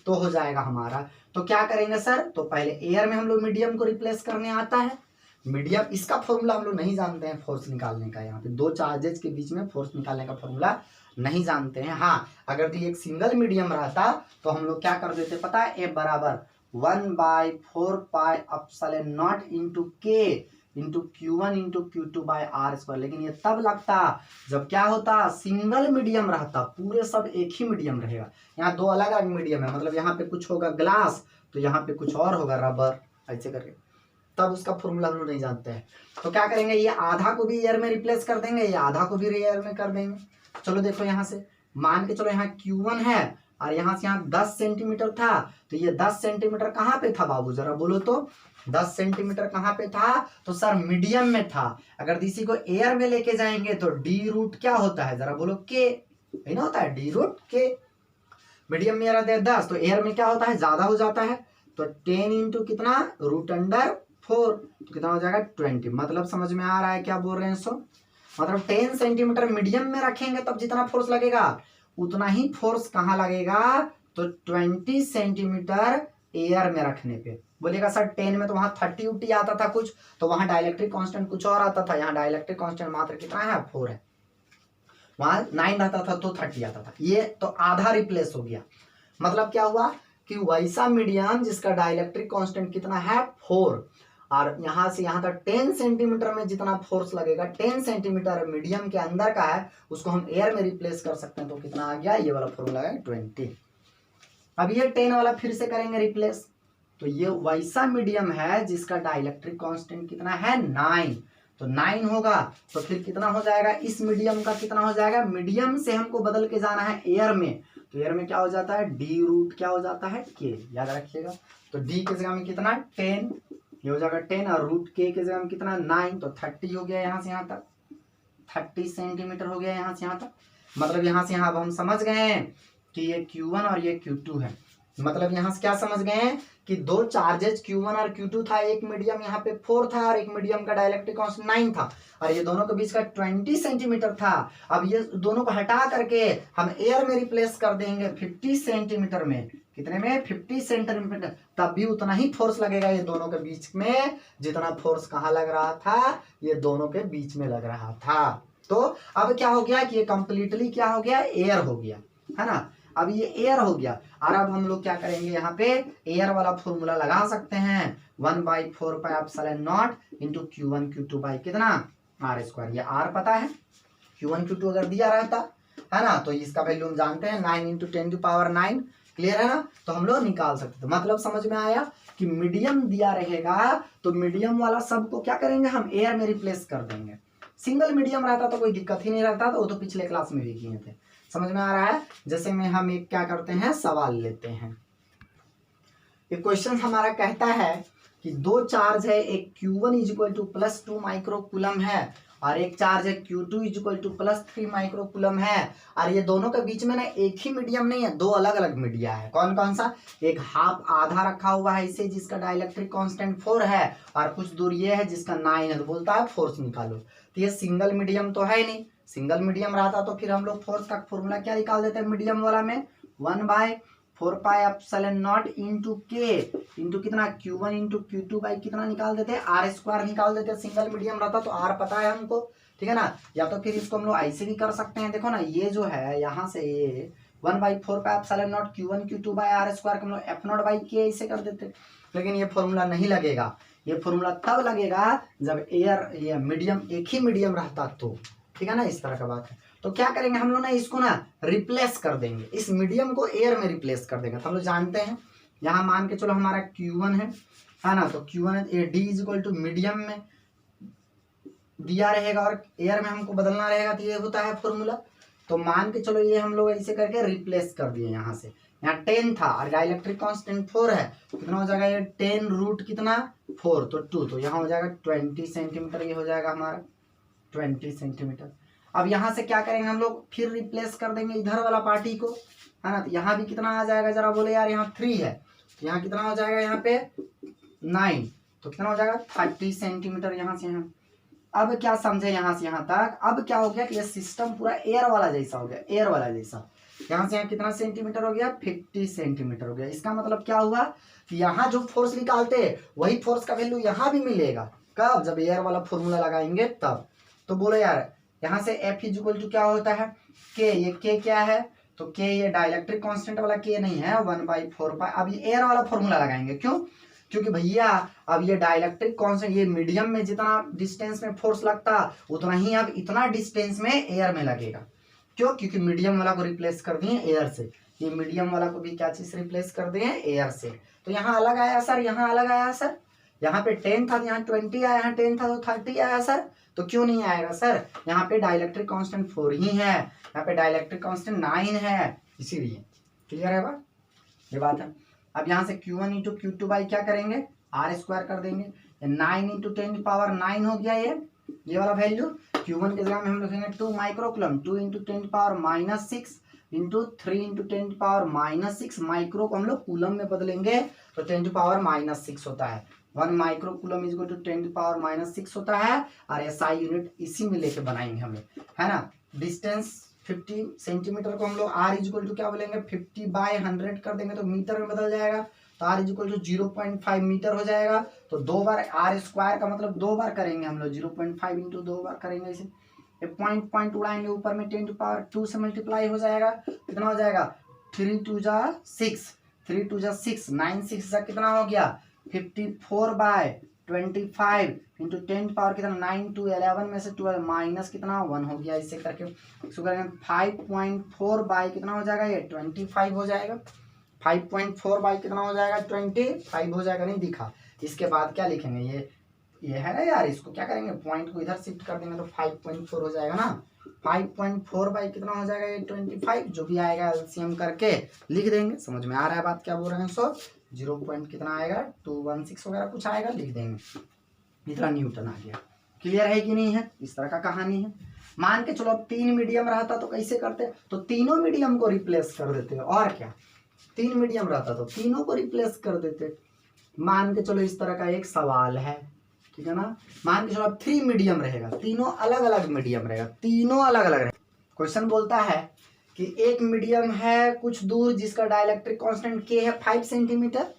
तो हो जाएगा हमारा, तो क्या करेंगे सर, तो पहले एयर में हम लोग मीडियम को रिप्लेस करने आता है, मीडियम इसका फॉर्मूला हम लोग नहीं जानते हैं फोर्स निकालने का, यहाँ पे दो चार्जेस के बीच में फोर्स निकालने का फॉर्मूला नहीं जानते हैं। हाँ अगर तो एक सिंगल मीडियम रहता तो हम लोग क्या कर देते पता है, ए बराबर 1/4πε0 into K into Q1 into Q2 by R square. लेकिन ये तब लगता जब क्या होता, सिंगल मीडियम रहता, पूरे सब एक ही मीडियम रहेगा। यहाँ दो अलग अलग मीडियम है, मतलब यहाँ पे कुछ होगा ग्लास तो यहाँ पे कुछ और होगा रबर ऐसे करके, तब उसका फॉर्मूला हम लोग नहीं जानते हैं। तो क्या करेंगे, ये आधा को भी एयर में रिप्लेस कर देंगे, ये आधा को भी एयर में कर देंगे। चलो देखो यहाँ से मान के चलो यहाँ Q1 है और यहाँ से यहाँ 10 सेंटीमीटर था, तो ये 10 सेंटीमीटर कहाँ पे था बाबू जरा बोलो तो, 10 सेंटीमीटर कहाँ पे था, तो सर मीडियम में था। अगर इसी को एयर में लेके जाएंगे तो डी रूट क्या होता है जरा बोलो, के है ना, होता है डी रूट के। मीडियम में रहता है 10 तो एयर में क्या होता है, ज्यादा हो जाता है, तो 10 इंटू कितना √4 तो कितना हो जाएगा 20। मतलब समझ में आ रहा है क्या बोल रहे हैं सो, मतलब 10 सेंटीमीटर मीडियम में रखेंगे तब जितना फोर्स लगेगा उतना ही फोर्स कहाँ लगेगा, तो 20 सेंटीमीटर एयर में रखने पे। बोलेगा सर 10 में तो वहां 30 उटी आता था कुछ, तो वहां डाइलेक्ट्रिक कांस्टेंट कुछ और आता था, यहाँ डाइलेक्ट्रिक कांस्टेंट मात्र कितना है 4 है, वहां 9 रहता था तो 30 आता था, ये तो आधा रिप्लेस हो गया। मतलब क्या हुआ कि वैसा मीडियम जिसका डाइलेक्ट्रिक कांस्टेंट कितना है 4, और यहाँ से यहाँ तक 10 सेंटीमीटर में जितना फोर्स लगेगा 10 सेंटीमीटर मीडियम के अंदर का है, उसको हम एयर में रिप्लेस कर सकते हैं। तो कितना आ गया, ये वाला फॉर्मूला है 20। अब ये 10 वाला फिर से करेंगे रिप्लेस, तो ये वैसा मीडियम है जिसका डाइलेक्ट्रिक कांस्टेंट कितना है 9, तो 9 होगा, तो फिर कितना हो जाएगा, इस मीडियम का कितना हो जाएगा, मीडियम से हमको बदल के जाना है एयर में, तो एयर में क्या हो जाता है डी रूट क्या हो जाता है के, याद रखिएगा। तो डी के जगह में कितना 10, ये हो जाएगा 10, और रूट के जगह में कितना 9, तो 30 हो गया यहाँ से यहाँ तक, 30 सेंटीमीटर हो गया यहाँ से यहाँ तक। मतलब यहाँ से यहाँ अब हम समझ गए हैं कि ये Q1 और ये Q2 है। मतलब यहाँ से क्या समझ गए हैं कि दो चार्जेज Q1 और Q2 था, एक मीडियम यहाँ पे 4 था और एक मीडियम का डाइलेक्ट्रिक कांस्टेंट 9 था और ये दोनों के बीच का 20 सेंटीमीटर था। अब ये दोनों को हटा करके हम एयर में रिप्लेस कर देंगे 50 सेंटीमीटर में। कितने में? 50 सेंटीमीटर। तब भी उतना ही फोर्स लगेगा ये दोनों के बीच में जितना फोर्स कहाँ लग रहा था, ये दोनों के बीच में लग रहा था। तो अब क्या हो गया कि ये कंप्लीटली क्या हो गया, एयर हो गया, है ना। अब ये एयर हो गया और अब हम लोग क्या करेंगे, यहाँ पे एयर वाला फॉर्मूला लगा सकते हैं 1/4πε0 इंटू Q1 Q2 बाई कितना R²। ये R पता है, Q1 Q2 अगर दिया रहता है ना तो इसका वैल्यू हम जानते हैं 9 इंटू 10⁹। क्लियर है ना, तो हम लोग निकाल सकते थे। मतलब समझ में आया कि मीडियम दिया रहेगा तो मीडियम वाला सबको क्या करेंगे, हम एयर में रिप्लेस कर देंगे। सिंगल मीडियम रहता तो कोई दिक्कत ही नहीं रहता, तो वो तो पिछले क्लास में भी किए थे। समझ में आ रहा है। जैसे में हम एक क्या करते हैं, सवाल लेते हैं। एक क्वेश्चन हमारा कहता है कि दो चार्ज है, एक Q1 = +2 माइक्रोकूलम है और एक चार्ज है Q2 = +3 माइक्रोकूलम है और ये दोनों के बीच में ना एक ही मीडियम नहीं है, दो अलग अलग मीडिया है। कौन कौन सा? एक हाफ आधा रखा हुआ है इसे जिसका डाइलेक्ट्रिक कांस्टेंट 4 है और कुछ दूर ये है जिसका 9 है। तो बोलता है फोर्स निकालो। तो ये सिंगल मीडियम तो है नहीं, सिंगल मीडियम रहता तो फिर हम लोग फोर्स का फॉर्मूला क्या निकाल देते हैं मीडियम वाला में, 1/4πε0 इंटू के इंटू कितना Q1 इंटू Q2 बाई कितना निकाल देते हैं R² निकाल देते हैं। सिंगल मीडियम रहता तो R पता है हमको, ठीक है ना। या तो फिर इसको हम लोग ऐसे भी कर सकते हैं, देखो ना ये जो है यहाँ से ये 1/4πε0 Q1 Q2 बाई R² हम लोग F0 बाई के ऐसे कर देते। लेकिन ये फॉर्मूला नहीं लगेगा, ये फॉर्मूला तब लगेगा जब एयर ये मीडियम एक ही मीडियम रहता तो, ठीक है ना, इस तरह का बात है। तो क्या करेंगे हम लोग ना, इसको ना रिप्लेस कर देंगे, इस मीडियम को एयर में रिप्लेस कर देंगे। तो हम लोग जानते हैं यहाँ मान के चलो हमारा Q1 है ना, तो Q1 D = मीडियम में दिया रहेगा और एयर में हमको बदलना रहेगा, तो ये होता है फॉर्मूला। तो मान के चलो ये हम लोग ऐसे करके रिप्लेस कर दिए। यहाँ से यहाँ 10 था और डाइलेक्ट्रिक कांस्टेंट 4 है, तो कितना हो जाएगा ये 10 रूट कितना 4 तो 2, तो यहाँ हो जाएगा 20 सेंटीमीटर। ये हो जाएगा हमारा 20 सेंटीमीटर। अब यहाँ से क्या करेंगे हम लोग, फिर रिप्लेस कर देंगे इधर वाला पार्टी को, है ना। तो यहाँ भी कितना आ जाएगा जरा बोले यार, यहाँ 3 है तो यहाँ कितना हो जाएगा, यहाँ पे 9 तो कितना हो जाएगा 30 सेंटीमीटर यहाँ से यहाँ। अब क्या समझे यहाँ से यहाँ तक, अब क्या हो गया कि ये सिस्टम पूरा एयर वाला जैसा हो गया, एयर वाला जैसा। यहाँ से यहाँ कितना सेंटीमीटर हो गया, 50 सेंटीमीटर हो गया। इसका मतलब क्या हुआ कि यहाँ जो फोर्स निकालते वही फोर्स का वैल्यू यहाँ भी मिलेगा। कब? जब एयर वाला फॉर्मूला लगाएंगे तब। तो बोलो यार यहाँ से F = क्या होता है K, ये K क्या है, तो K ये डाइलेक्ट्रिक कांस्टेंट वाला K नहीं है, 1/4π। अब ये एयर वाला फॉर्मूला लगाएंगे, क्यों? क्योंकि भैया अब ये डाइलेक्ट्रिक कांस्टेंट ये मीडियम में जितना डिस्टेंस में फोर्स लगता उतना ही अब इतना डिस्टेंस में एयर में लगेगा। क्यों? क्योंकि मीडियम वाला को रिप्लेस कर दिए एयर से, ये मीडियम वाला को भी क्या चीज से रिप्लेस कर दिए, एयर से। तो यहाँ अलग आया सर, यहाँ अलग आया सर, यहाँ पे 10 था यहाँ 20 आया, यहाँ 10 था तो 30 आया सर। तो क्यों नहीं आएगा सर, यहाँ पे डाइलेक्ट्रिक कांस्टेंट 4 ही है, यहाँ पे डाइलेक्ट्रिक कांस्टेंट 9 है, इसीलिए। क्लियर है बात, ये बात है। अब यहाँ से Q1 इंटू Q2 बाई क्या करेंगे, R² कर देंगे। 9 इंटू 10⁻9 हो गया ये वाला वैल्यू। Q1 के जगह में हम लिखेंगे 2 microcoulomb, 2 into 10⁻6 into 3 into 10⁻6 micro को हम लोग कूलम में बदलेंगे तो 10⁻6 होता है। 1 माइक्रोकूलम = 10⁻6 होता है और SI यूनिट इसी में लेके बनाएंगे हम लोग, है ना। डिस्टेंस 50 सेंटीमीटर को हम लोग R = क्या बोलेंगे 50/100 कर देंगे तो मीटर में बदल जाएगा, तो R = 0.5 मीटर हो जाएगा। तो 2 बार R² का मतलब 2 बार करेंगे हम लोग, 0.5 इंटू 2 बार करेंगे इसे। पॉइंट उड़ाएंगे ऊपर में 10⁻2 से मल्टीप्लाई हो जाएगा, कितना हो जाएगा 3 2 जा 6, 3 2 जा 6, 9 6 जा कितना हो गया 54/25 इंटू 10 कितना 9 2 11 में से 12 माइनस कितना 1 हो गया। इससे करके इसको करेंगे 5.4 बाई कितना हो जाएगा, ये 25 हो जाएगा। 5.4 बाई कितना हो जाएगा 25 हो जाएगा, नहीं दिखा। इसके बाद क्या लिखेंगे, ये है ना यार, इसको क्या करेंगे पॉइंट को इधर शिफ्ट कर देंगे तो 5.4 हो जाएगा ना। 5.4 बाई कितना हो जाएगा ये 25, जो भी आएगा एलसीएम करके लिख देंगे। समझ में आ रहा है बात क्या बोल रहे हैं। सो 0 कितना आएगा 216 वगैरह कुछ आएगा, लिख देंगे। इतना न्यूटन आ गया। क्लियर है कि नहीं है? इस तरह का कहानी है। मान के चलो अब 3 मीडियम रहता तो कैसे करते, तो तीनों मीडियम को रिप्लेस कर देते, और क्या 3 मीडियम रहता तो तीनों को रिप्लेस कर देते। मान के चलो इस तरह का एक सवाल है, ठीक है ना। मान के चलो अब 3 मीडियम रहेगा, तीनों अलग अलग मीडियम रहेगा, तीनों अलग अलग रहेगा। क्वेश्चन बोलता है कि एक मीडियम है कुछ दूर जिसका डाइलेक्ट्रिक कांस्टेंट के है 5 सेंटीमीटर,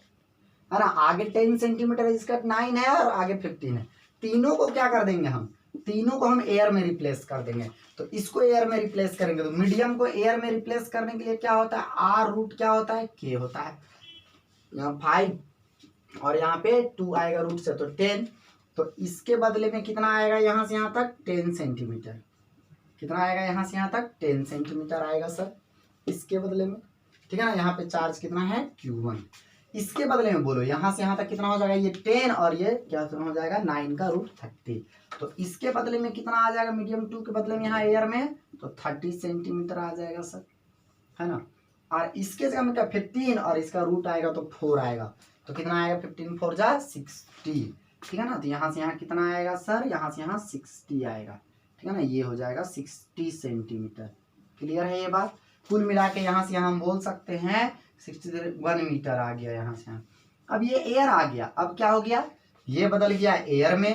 है ना, आगे 10 सेंटीमीटर है, जिसका 9 है और आगे 15 है। तीनों को क्या कर देंगे हम, तीनों को हम एयर में रिप्लेस कर देंगे। तो इसको एयर में रिप्लेस करेंगे तो मीडियम को एयर में रिप्लेस करने के लिए क्या होता है, आर रूट क्या होता है, के होता है। यहाँ 5 और यहाँ पे 2 आएगा रूट से, तो 10। तो इसके बदले में कितना आएगा यहाँ से यहाँ तक 10 सेंटीमीटर। कितना आएगा यहाँ से यहाँ तक 10 सेंटीमीटर आएगा सर इसके बदले में, ठीक है ना। यहाँ पे चार्ज कितना है Q1। इसके बदले में बोलो यहाँ से यहाँ तक कितना हो जाएगा, ये 10 और ये क्या हो जाएगा 9 का रूट 30। तो इसके बदले में कितना आ जाएगा, मीडियम 2 के बदले में यहाँ एयर में तो 30 सेंटीमीटर आ जाएगा सर, है ना। और इसके जगह में क्या 15 और इसका रूट आएगा तो 4 आएगा, तो कितना आएगा 15 4 जा 60, ठीक है ना। तो यहाँ से यहाँ कितना आएगा सर, यहाँ से यहाँ 60 आएगा, ठीक है ना। ये हो जाएगा 60 सेंटीमीटर। क्लियर है ये बात। कुल मिला के यहाँ से यहाँ हम बोल सकते हैं 61 मीटर आ गया यहाँ से यहाँ। अब ये एयर आ गया, अब क्या हो गया, ये बदल गया एयर में,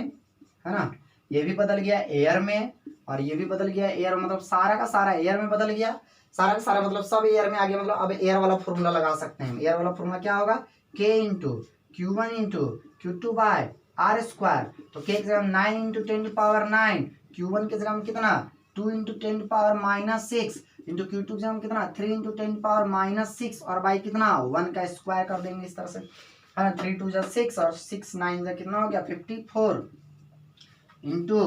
है ना, ये भी बदल गया एयर में और ये भी बदल गया एयर, मतलब सारा का सारा एयर में बदल गया, सारा का सारा मतलब सब एयर में आ गया। मतलब अब एयर वाला फॉर्मूला लगा सकते हैं। एयर वाला फॉर्मूला क्या होगा, K into Q1 into Q2 by R square. तो K की जगह 9 इंटू 10 टू पावर 9, Q1 की जगह में कितना 2 into 10 to power -6 into Q2 की जगह में कितना 3 इंटू 10 टू पावर -6 और बाई कितना 1 का स्क्वायर कर देंगे इस तरह से, है ना। 3 2 जा 6 और 6 9 जा कितना हो गया 54 इंटू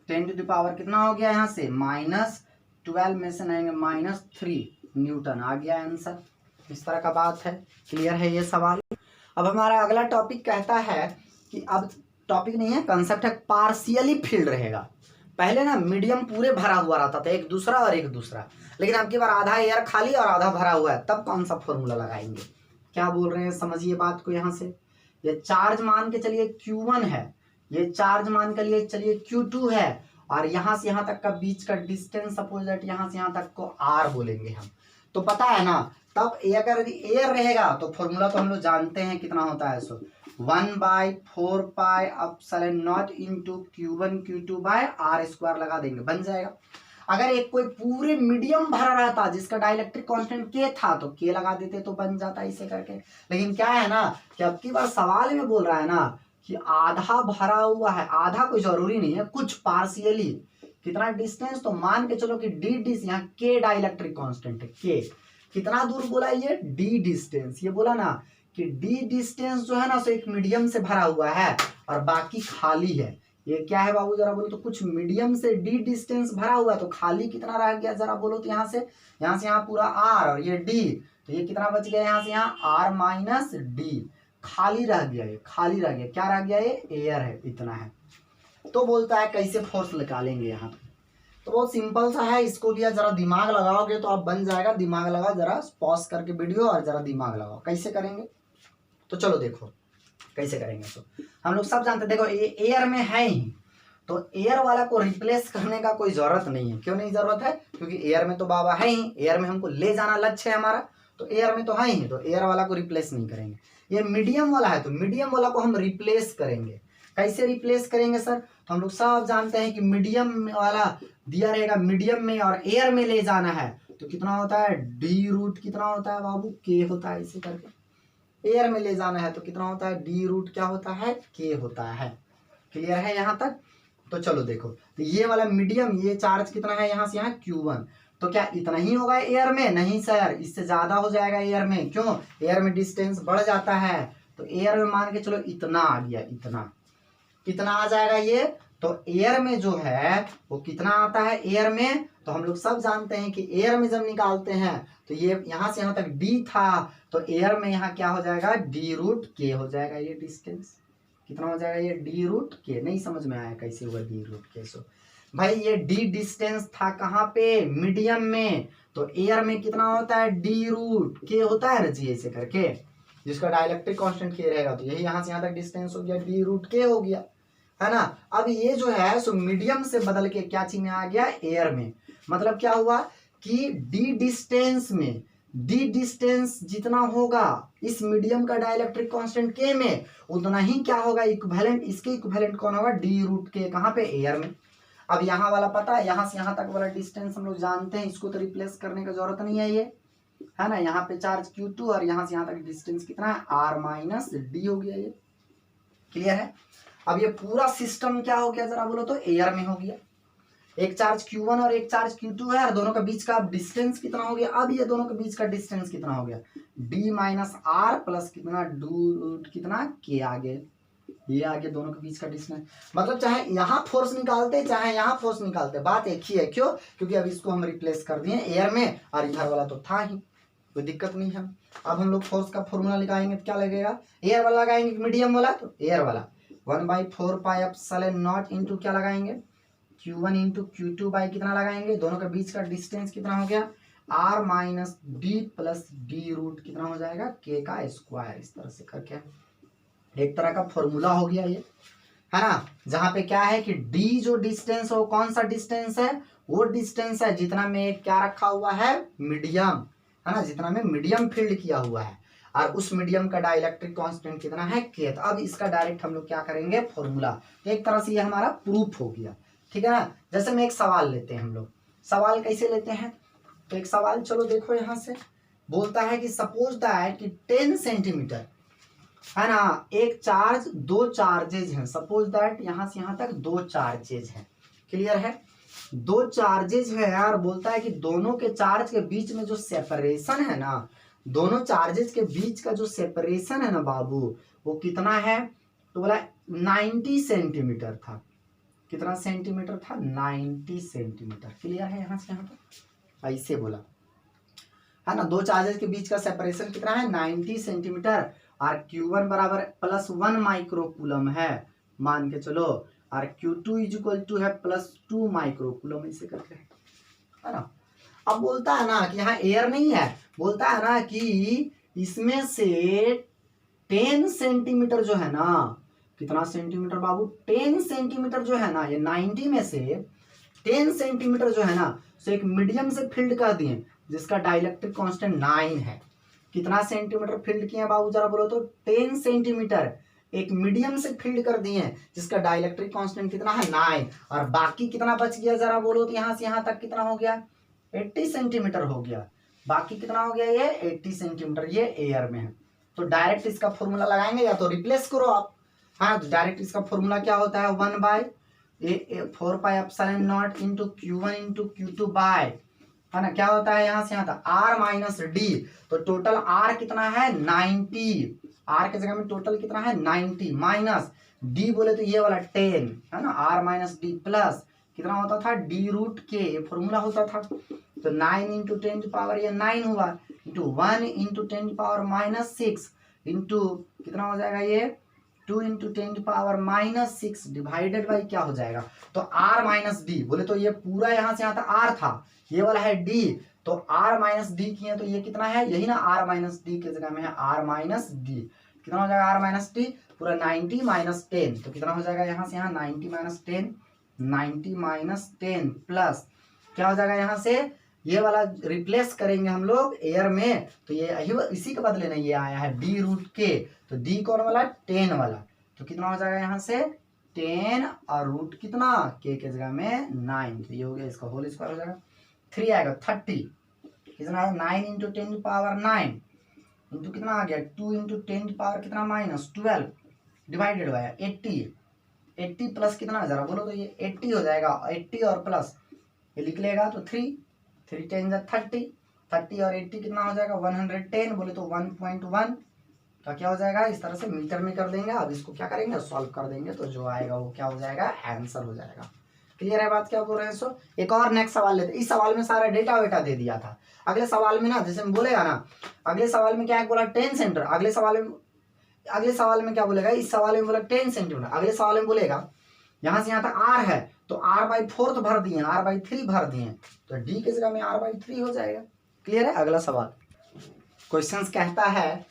10 टू द पावर कितना हो गया यहाँ से -12 में से आएंगे -3 न्यूटन आ गया आंसर। इस तरह का बात है। क्लियर है ये सवाल। अब हमारा अगला टॉपिक कहता है कि अब टॉपिक नहीं है, कंसेप्ट है, पार्शियली फिल्ड रहेगा। पहले ना मीडियम पूरे भरा हुआ रहता था, एक दूसरा और एक दूसरा, लेकिन अब की बार आधा एयर खाली और आधा भरा हुआ है, तब कौन सा फॉर्मूला लगाएंगे। क्या बोल रहे हैं समझिए बात को। यहाँ से ये चार्ज मान के चलिए Q1 है, ये चार्ज मान के लिए चलिए Q2 है, और यहाँ से यहाँ तक का बीच का डिस्टेंस सपोज दैट यहाँ से यहाँ तक को R बोलेंगे हम। तो पता है ना, तब अगर एयर रहेगा तो फॉर्मूला तो हम लोग जानते हैं कितना होता है, so 1/4 pi epsilon naught into Q1 Q2 by R square लगा देंगे, बन जाएगा। अगर एक कोई पूरे मीडियम भरा रहता जिसका डाइलेक्ट्रिक कांस्टेंट K था तो K लगा देते तो बन जाता इसे करके। लेकिन क्या है ना कि अब की बार सवाल में बोल रहा है ना कि आधा भरा हुआ है, आधा कोई जरूरी नहीं है, कुछ पार्शियली कितना डिस्टेंस, तो मान के चलो कि डी डिस यहाँ K डाइलेक्ट्रिक कांस्टेंट है, K कितना दूर बोला ये D डिस्टेंस, ये बोला ना कि D डिस्टेंस जो है ना सो एक मीडियम से भरा हुआ है और बाकी खाली है। ये क्या है बाबू जरा बोलो तो, कुछ मीडियम से D डिस्टेंस भरा हुआ है तो खाली कितना रह गया जरा बोलो तो, यहाँ से यहाँ पूरा R और ये D, तो ये कितना बच गया यहाँ से यहाँ R माइनस D, खाली रह गया, ये खाली रह गया, क्या रह गया ये एयर है, इतना है। तो बोलता है कैसे फोर्स निकालेंगे यहाँ पे, तो बहुत सिंपल सा है, इसको भी जरा दिमाग लगाओगे तो आप बन जाएगा। दिमाग लगाओ जरा, पॉज करके वीडियो और जरा दिमाग लगाओ कैसे करेंगे। तो चलो देखो कैसे करेंगे। तो हम लोग सब जानते, देखो ये एयर में है ही, तो एयर वाला को रिप्लेस करने का कोई जरूरत नहीं है। क्यों नहीं जरूरत है, क्योंकि एयर में तो बाबा है ही, एयर में हमको ले जाना लक्ष्य है हमारा, तो एयर में तो है ही, तो एयर वाला को रिप्लेस नहीं करेंगे। ये मीडियम वाला है तो मीडियम वाला को हम रिप्लेस करेंगे। कैसे रिप्लेस करेंगे सर, तो हम लोग सब जानते हैं कि मीडियम वाला दिया रहेगा, मीडियम में और एयर में ले जाना है तो कितना होता है डी रूट, कितना होता है बाबू के होता है, इसे करके एयर में ले जाना है तो कितना होता है डी रूट क्या होता है के होता है। क्लियर है यहाँ तक। तो चलो देखो, तो ये वाला मीडियम, ये चार्ज कितना है यहाँ से यहाँ Q1, तो क्या इतना ही होगा एयर में, नहीं सर इससे ज्यादा हो जाएगा एयर में। क्यों, एयर में डिस्टेंस बढ़ जाता है, तो एयर में मान के चलो इतना आ गया, इतना कितना आ जाएगा ये, तो एयर में जो है वो कितना आता है एयर में, तो हम लोग सब जानते हैं कि एयर में जब निकालते हैं तो ये यहाँ से यहाँ तक डी था, तो एयर में यहाँ क्या हो जाएगा डी रूट के हो जाएगा। ये डिस्टेंस कितना हो जाएगा ये डी रूट के, नहीं समझ में आया कैसे हुआ डी रूट के। सो भाई ये डी डिस्टेंस था कहाँ पे, मीडियम में, तो एयर में कितना होता है डी रूट के होता है ना जी, ऐसे करके जिसका डाइलेक्ट्रिक कांस्टेंट के रहेगा, तो यही यहाँ से यहाँ तक डिस्टेंस हो गया डी रूट के हो गया। है ना। अब ये जो है सो मीडियम से बदल के क्या चीज में आ गया, एयर में। मतलब क्या हुआ कि डी डिस्टेंस जितना होगा इस मीडियम का डाइलेक्ट्रिक कांस्टेंट के में, उतना ही क्या होगा इक्विवेलेंट, इसके इक्विवेलेंट कौन होगा, डी रूट के, कहाँ पे, एयर में। अब यहाँ वाला पता है, यहाँ से यहाँ तक वाला डिस्टेंस हम लोग जानते हैं, इसको तो रिप्लेस करने की जरूरत नहीं है, ये है ना। यहाँ पे चार्ज Q2 और यहाँ से यहाँ तक डिस्टेंस कितना है, R माइनस डी हो गया, ये क्लियर है। अब ये पूरा सिस्टम क्या हो गया जरा बोलो तो, एयर में हो गया। एक चार्ज Q1 और एक चार्ज Q2 है और दोनों के बीच का डिस्टेंस कितना हो गया, अब ये दोनों के बीच का डिस्टेंस कितना हो गया, D माइनस आर प्लस कितना डू कितना के, आगे ये आगे दोनों के बीच का डिस्टेंस। मतलब चाहे यहाँ फोर्स निकालते चाहे यहाँ फोर्स निकालते, बात एक ही है। क्यों, क्योंकि अब इसको हम रिप्लेस कर दिए एयर में और इधर वाला तो था ही, कोई दिक्कत नहीं है। अब हम लोग फोर्स का फॉर्मूला लगाएंगे तो क्या लगेगा, एयर वाला लगाएंगे मीडियम वाला, तो एयर वाला 1/4 पाई एप्सिलॉन नॉट इंटू क्या लगाएंगे, Q1 इंटू Q2 बाई कितना लगाएंगे, दोनों के बीच का डिस्टेंस कितना हो गया, R minus D plus D root कितना हो जाएगा, के का स्क्वायर। इस तरह से करके एक तरह का फॉर्मूला हो गया ये, है ना। जहां पे क्या है कि डी जो डिस्टेंस है वो कौन सा डिस्टेंस है, वो डिस्टेंस है जितना में क्या रखा हुआ है, मीडियम, है ना, जितना में मीडियम फील्ड किया हुआ है, और उस मीडियम का डाइलेक्ट्रिक कांस्टेंट कितना है, के। तो अब इसका डायरेक्ट हम लोग क्या करेंगे, फॉर्मूला। एक तरह से ये हमारा प्रूफ हो गया, ठीक है ना। जैसे में एक सवाल लेते हैं हम लोग, सवाल कैसे लेते हैं, तो एक सवाल चलो देखो यहाँ से बोलता है कि सपोज दैट कि 10 सेंटीमीटर, है ना, एक चार्ज, दो चार्जेज हैं, सपोज दैट यहाँ से यहाँ तक दो चार्जेज हैं, क्लियर है, दो चार्जेज है यार। बोलता है कि दोनों के चार्ज के बीच में जो सेपरेशन है ना, दोनों चार्जेज के बीच का जो सेपरेशन है ना बाबू, वो कितना है, तो बोला 90 सेंटीमीटर था। कितना सेंटीमीटर था, 90 सेंटीमीटर, क्लियर है। यहाँ से यहाँ तक ऐसे बोला, है ना। दो चार्जेस के बीच का सेपरेशन कितना है, 90 सेंटीमीटर, और Q1 बराबर +1 माइक्रोकूलम है, मान के चलो, और Q2 इज इक्वल टू है +2 माइक्रोकूलम, ऐसे करके, है ना। अब बोलता है ना कि यहाँ एयर नहीं है, बोलता है ना कि इसमें से 10 सेंटीमीटर जो है ना, कितना सेंटीमीटर बाबू, 10 सेंटीमीटर जो है ना, ये 90 में से 10 सेंटीमीटर जो है ना, सो एक मीडियम से फील्ड कर दिए जिसका डाइलेक्ट्रिक कांस्टेंट 9 है। कितना सेंटीमीटर फील्ड किए बाबू जरा बोलो तो, 10 सेंटीमीटर एक मीडियम से फील्ड कर दिए जिसका डाइलेक्ट्रिक कांस्टेंट कितना है, 9, और बाकी कितना बच गया जरा बोलो तो, यहाँ से यहाँ तक कितना हो गया, 80 सेंटीमीटर हो गया। बाकी कितना हो गया, ये 80 सेंटीमीटर, ये एयर में है। तो डायरेक्ट इसका फॉर्मूला लगाएंगे या तो रिप्लेस करो आप, हाँ। तो डायरेक्ट इसका फॉर्मूला क्या होता है, 1/4 pi epsilon naught into Q1 into Q2 by, है ना, क्या होता है यहाँ से यहाँ तक R माइनस डी। तो टोटल R कितना है, 90, R के जगह में टोटल कितना है, 90, माइनस D बोले तो ये वाला 10, है ना, R माइनस डी प्लस कितना होता था, डी रूट के, ये फॉर्मूला होता था। तो 9 इंटू 10 की पावर ये 9 हुआ, इंटू 1 इंटू 10 की पावर -6 इंटू कितना हो जाएगा, ये 2 इंटू 10 की पावर -6 डिवाइडेड बाई क्या हो जाएगा, तो R माइनस डी बोले तो ये पूरा यहाँ से यहाँ तक R था, ये वाला है D, तो R माइनस डी किए तो ये कितना है, यही ना, R माइनस डी के जगह में है R माइनस डी, कितना हो जाएगा R माइनस डी, पूरा 90 माइनस 10, तो कितना हो जाएगा यहाँ से यहाँ 90 माइनस 10, 90 माइनस 10 प्लस क्या हो जाएगा, यहाँ से ये वाला रिप्लेस करेंगे हम लोग एयर में, तो ये इसी के बदले नहीं, ये आया है डी रूट के, तो डी कौन वाला, 10 वाला, तो कितना हो जाएगा यहाँ से 10 और रूट कितना, के जगह में 9, तो ये हो गया, इसका होल स्क्वायर हो जाएगा, 3 आएगा 30, कितना है 9 इंटू 10 की पावर 9 इंटू कितना आ गया 2 इंटू 10 की पावर कितना -12 डिवाइडेड बाय 80 प्लस कितना जरा बोलो तो, ये 80 हो जाएगा, 80 और प्लस ये लिख लेगा तो 3 10 30 और 80 कितना हो जाएगा 110, बोले तो 1.1, तो क्या हो जाएगा, इस तरह से मीटर में कर देंगे। अब इसको क्या करेंगे, सॉल्व कर देंगे, तो जो आएगा वो क्या हो जाएगा, आंसर हो जाएगा। क्लियर है बात, क्या बोल रहे हैं। सो एक और नेक्स्ट सवाल लेते, इस सवाल में सारा डेटा वेटा दे दिया था। अगले सवाल में ना जैसे बोलेगा ना, अगले सवाल में क्या है बोला 10 सेंटीमीटर, अगले सवाल में क्या बोलेगा, इस सवाल में बोला 10 सेंटीमीटर, अगले सवाल में बोलेगा यहाँ से यहाँ तक R है तो R/4 भर दिए, R/3 भर दिए, तो D की जगह में R/3 हो जाएगा। क्लियर है। अगला सवाल क्वेश्चंस कहता है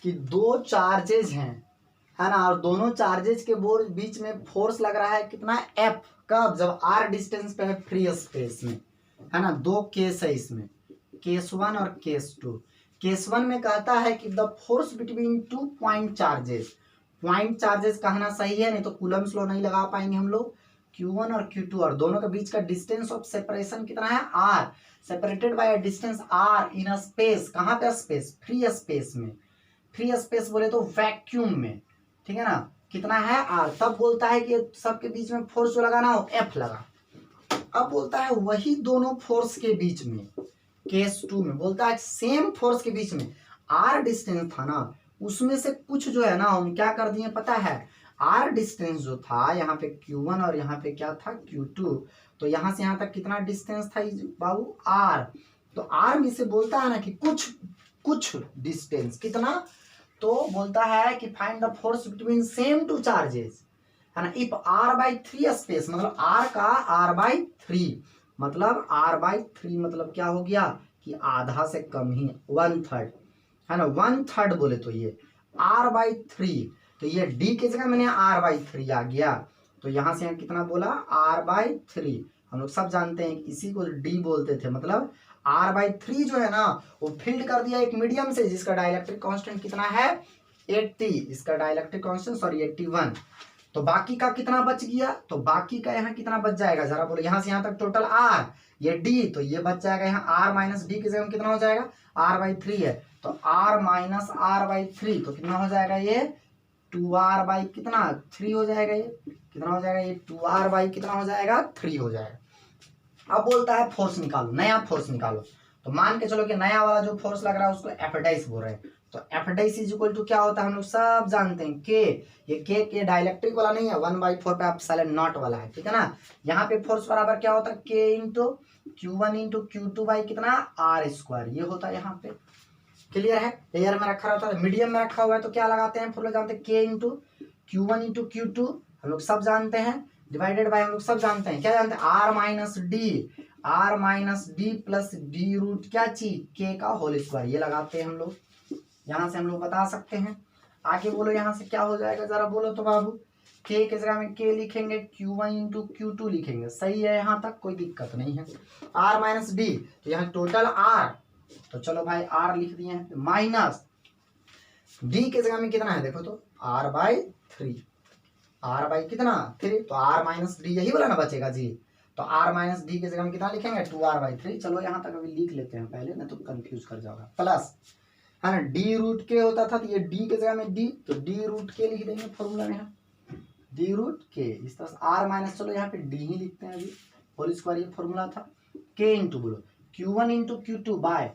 कि दो चार्जेज हैं, है ना, और दोनों चार्जेस के बीच में फोर्स लग रहा है कितना, एफ। कब, जब आर डिस्टेंस पे है फ्री स्पेस में, है ना। दो केस है इसमें, केस 1 और केस 2। केस 1 में कहता है कि the force between 2 point charges, point charges कहना सही है, नहीं तो कूलम्स लॉ नहीं लगा पाएंगे हम लोग। Q1 और Q2 और दोनों के बीच का डिस्टेंस ऑफ सेपरेशन कितना है, r, separated by a distance r in a space. कहाँ पे स्पेस, फ्री स्पेस में। फ्री स्पेस बोले तो वैक्यूम में, ठीक है ना। कितना है r, तब बोलता है कि सबके बीच में फोर्स जो लगाना हो F लगा। अब बोलता है वही दोनों फोर्स के बीच में, केस 2 में बोलता है सेम फोर्स के बीच में r डिस्टेंस था ना, उसमें से कुछ जो है ना हम क्या कर दिए पता है, r डिस्टेंस जो था यहाँ पे Q1 और यहाँ पे क्या था Q2, तो यहाँ से यहाँ तक कितना डिस्टेंस था बाबू, r। तो r में से बोलता है ना कि कुछ डिस्टेंस कितना, तो बोलता है कि find the force between same two charges, है ना। इफ r/3 स्पेस, मतलब r का r/3, मतलब r/3 मतलब क्या हो गया कि आधा से कम ही, 1/3, है ना। 1/3 बोले तो ये r/3, तो ये d की जगह मैंने r/3 आ गया, तो यहां से हम कितना बोला, r/3। हम लोग सब जानते हैं कि इसी को d बोलते थे, मतलब r/3 जो है ना वो फील्ड कर दिया एक मीडियम से जिसका डाइलेक्ट्रिक कांस्टेंट कितना है 80, इसका डाइलेक्ट्रिक कांस्टेंट सॉरी 81। तो बाकी का कितना बच गया, तो बाकी का यहाँ कितना बच जाएगा जरा बोलो, यहाँ से यहाँ तक टोटल r, ये d, तो ये बच जाएगा यहाँ r माइनस डी की जगह कितना हो जाएगा, r/3 है, तो r माइनस r/3, तो कितना हो जाएगा ये 2r कितना 3 हो जाएगा, ये कितना हो जाएगा, ये 2r कितना हो जाएगा 3 हो जाएगा। अब बोलता है फोर्स निकालो, नया फोर्स निकालो। तो मान के चलो कि नया वाला जो फोर्स लग रहा है उसको एफ डैश बोल रहे हैं, तो F dash is equal to क्या होता है हम लोग सब जानते हैं, के। ये के डाइलेक्ट्रिक वाला नहीं है, 1/4 पे एप्सिलॉन नॉट वाला है, ठीक है ना। यहाँ पे फोर्स बराबर क्या होता है, के into Q1 into Q2 by कितना r², ये होता है यहाँ पे। क्लियर है, लेयर में रखा रहता है, मीडियम में रखा हुआ है तो क्या लगाते हैं फॉर्मूला जानते हैं, के इंटू Q1 इंटू Q2 हम लोग सब जानते हैं, डिवाइडेड बाय हम लोग सब जानते हैं, क्या जानते हैं, r minus D plus D root क्या चीज, के का होल स्क्वायर, ये लगाते हैं हम लोग। यहाँ से हम लोग बता सकते हैं। आगे बोलो यहाँ से क्या हो जाएगा जरा बोलो तो बाबू, के की जगह में के लिखेंगे, Q1 इंटू Q2 लिखेंगे, सही है, यहाँ तक कोई दिक्कत नहीं है। r माइनस डी, तो यहाँ टोटल r, तो चलो भाई r लिख दिए हैं, माइनस डी की जगह में कितना है देखो तो r/3, r कितना 3, तो r माइनस डी यही वाला ना बचेगा जी, तो r माइनस डी की जगह में कितना लिखेंगे 2r/3। चलो यहाँ तक अभी लिख लेते हैं पहले, ना तो कंफ्यूज कर जाओगा, प्लस है ना डी रूट के होता था, तो ये डी की जगह में डी, तो डी रूट के लिख देंगे फॉर्मूला में, डी रूट के, इस तरह से r माइनस, चलो यहाँ पे डी ही लिखते हैं अभी, होल स्क्वायर ये फॉर्मूला था, के इंटू बोलो Q1 into Q2 by